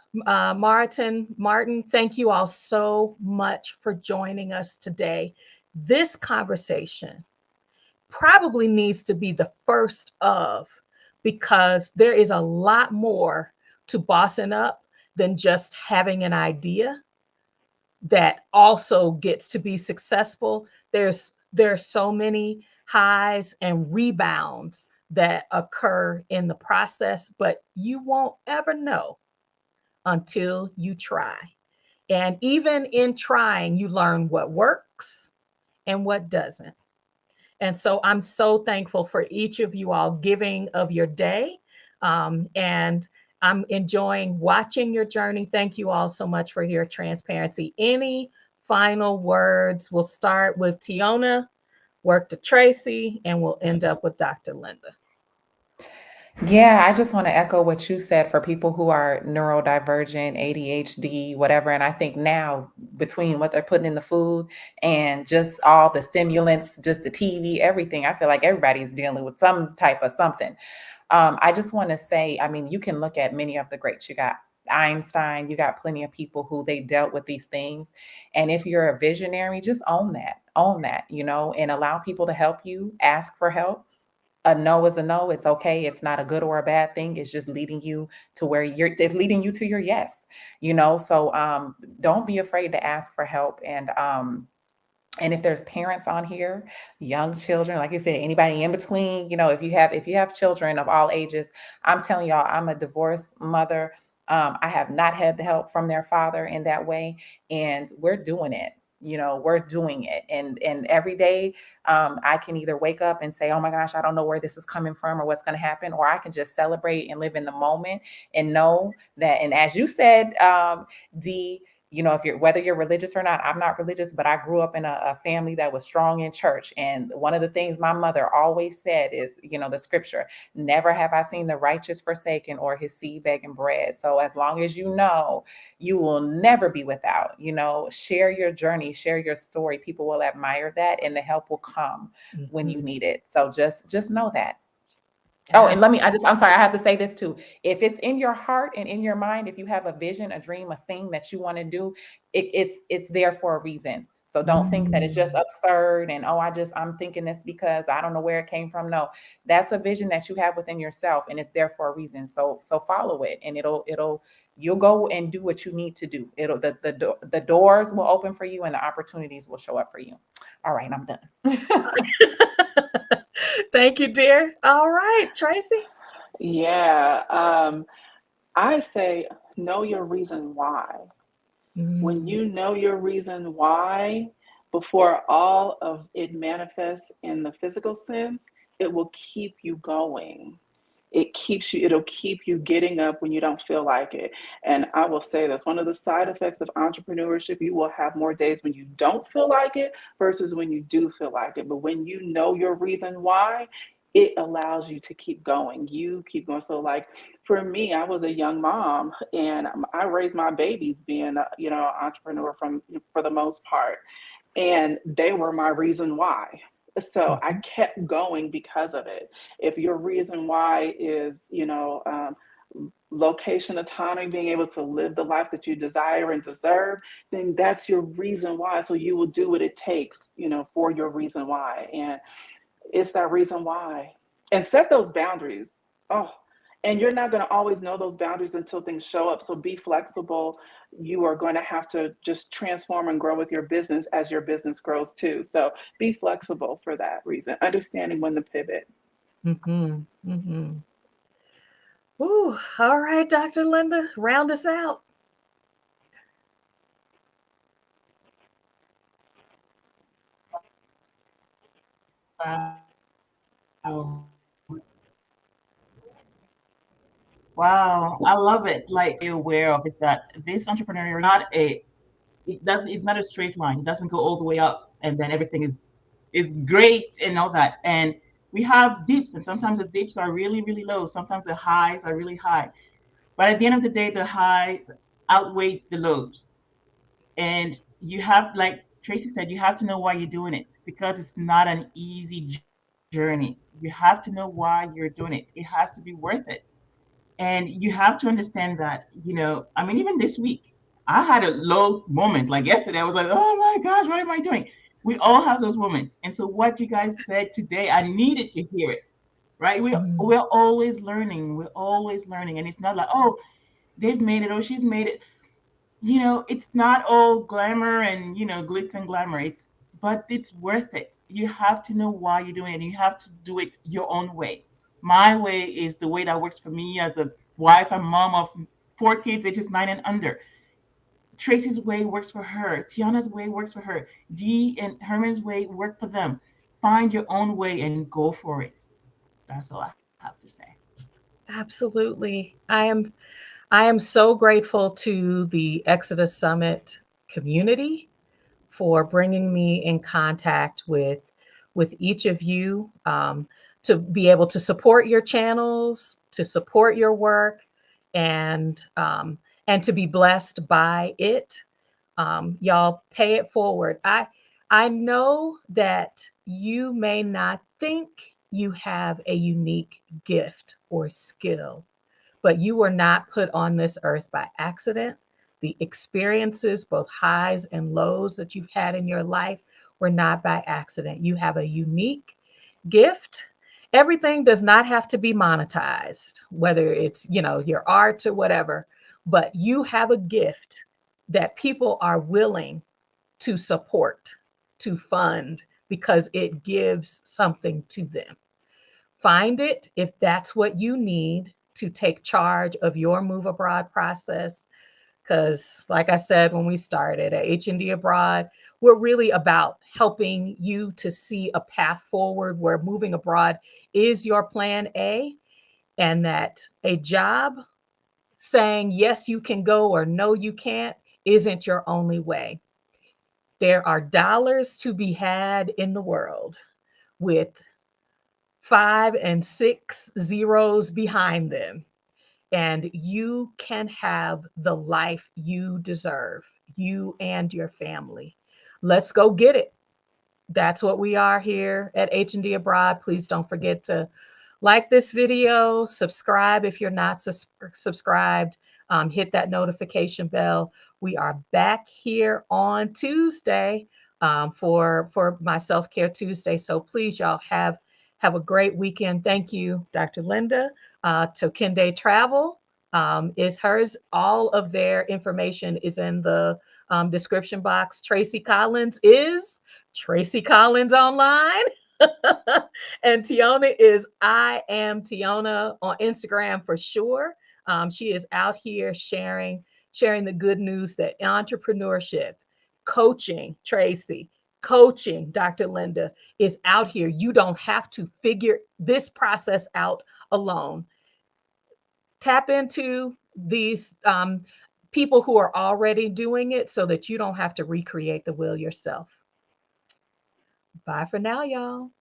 thank you all so much for joining us today. This conversation probably needs to be the first of, because there is a lot more to bossing up than just having an idea that also gets to be successful. There's so many highs and rebounds that occur in the process, but you won't ever know until you try. And even in trying, you learn what works and what doesn't. And so I'm so thankful for each of you all giving of your day. And I'm enjoying watching your journey. Thank you all so much for your transparency. Any final words? We'll start with Teona, work to Tracie, and we'll end up with DrLinda. Yeah, I just want to echo what you said for people who are neurodivergent, ADHD, whatever. And I think now, between what they're putting in the food and just all the stimulants, just the TV, everything, I feel like everybody's dealing with some type of something. I just want to say, I mean, you can look at many of the greats. You got Einstein, you got plenty of people who they dealt with these things. And if you're a visionary, just own that, and allow people to help you, ask for help. A no is a no. It's okay. It's not a good or a bad thing. It's just leading you to where it's leading you to your yes, So don't be afraid to ask for help. And if there's parents on here, young children, like you said, anybody in between, if you have children of all ages, I'm telling y'all, I'm a divorced mother. I have not had the help from their father in that way, and we're doing it. We're doing it, and every day I can either wake up and say, "Oh my gosh, I don't know where this is coming from or what's going to happen," or I can just celebrate and live in the moment and know that. And as you said, Dee, if whether you're religious or not, I'm not religious, but I grew up in a family that was strong in church. And one of the things my mother always said is, the scripture, never have I seen the righteous forsaken or his seed begging bread. So as long as you will never be without, share your journey, share your story. People will admire that, and the help will come when you need it. So just know that. Oh, and I'm sorry, I have to say this too. If it's in your heart and in your mind, if you have a vision, a dream, a thing that you want to do, it's there for a reason. So don't think that it's just absurd and, I'm thinking this because I don't know where it came from. No, that's a vision that you have within yourself, and it's there for a reason. So follow it, and you'll go and do what you need to do. The doors will open for you and the opportunities will show up for you. All right, I'm done. Thank you, dear. All right, Tracie. Yeah. I say know your reason why. When you know your reason why, before all of it manifests in the physical sense, it will keep you going. It'll keep you getting up when you don't feel like it. And I will say this, one of the side effects of entrepreneurship, you will have more days when you don't feel like it versus when you do feel like it. But when you know your reason why, it allows you to keep going. You keep going. So like for me, I was a young mom and I raised my babies being, entrepreneur for the most part. And they were my reason why. So I kept going because of it. If your reason why is, location autonomy, being able to live the life that you desire and deserve, then that's your reason why. So you will do what it takes, for your reason why. And it's that reason why. And set those boundaries. Oh, and you're not going to always know those boundaries until things show up. So be flexible. You are going to have to just transform and grow with your business as your business grows too. So be flexible for that reason. Understanding when to pivot. Ooh, all right, Dr. Linda, round us out. Wow, I love it. Like you're aware of is that this entrepreneurial it's not a straight line. It doesn't go all the way up and then everything is great and all that. And we have dips, and sometimes the dips are really, really low. Sometimes the highs are really high. But at the end of the day, the highs outweigh the lows. And you have, like Tracie said, you have to know why you're doing it because it's not an easy journey. You have to know why you're doing it. It has to be worth it. And you have to understand that, even this week, I had a low moment. Like yesterday, I was like, oh my gosh, what am I doing? We all have those moments. And so what you guys said today, I needed to hear it, right? We're always learning. We're always learning. And it's not like, oh, they've made it, oh, she's made it. It's not all glamour and, glitz and glamour. But it's worth it. You have to know why you're doing it. And you have to do it your own way. My way is the way that works for me as a wife and mom of 4 kids, ages 9 and under. Tracie's way works for her. Teona's way works for her. Dee and Herman's way work for them. Find your own way and go for it. That's all I have to say. Absolutely. I am so grateful to the Exodus Summit community for bringing me in contact with each of you, to be able to support your channels, to support your work, and to be blessed by it. Y'all pay it forward. I know that you may not think you have a unique gift or skill, but you were not put on this earth by accident. The experiences, both highs and lows that you've had in your life, were not by accident. You have a unique gift. Everything does not have to be monetized, whether it's, your art or whatever, but you have a gift that people are willing to support, to fund, because it gives something to them. Find it if that's what you need to take charge of your move abroad process. Because like I said, when we started at H&D Abroad, we're really about helping you to see a path forward where moving abroad is your plan A, and that a job saying, yes, you can go or no, you can't, isn't your only way. There are dollars to be had in the world with 5 and 6 zeros behind them. And you can have the life you deserve, you and your family. Let's go get it. That's what we are here at H&D Abroad. Please don't forget to like this video, subscribe if you're not subscribed, hit that notification bell. We are back here on Tuesday for my Self-Care Tuesday. So please, y'all, have a great weekend. Thank you, Dr. Linda. Tokende Travel is hers. All of their information is in the description box. Tracie Collins is Tracie Collins Online. And Teona is iamteona on Instagram for sure. She is out here sharing the good news that entrepreneurship, coaching, Tracie, coaching, Dr. Linda, is out here. You don't have to figure this process out alone. Tap into these people who are already doing it so that you don't have to recreate the wheel yourself. Bye for now, y'all.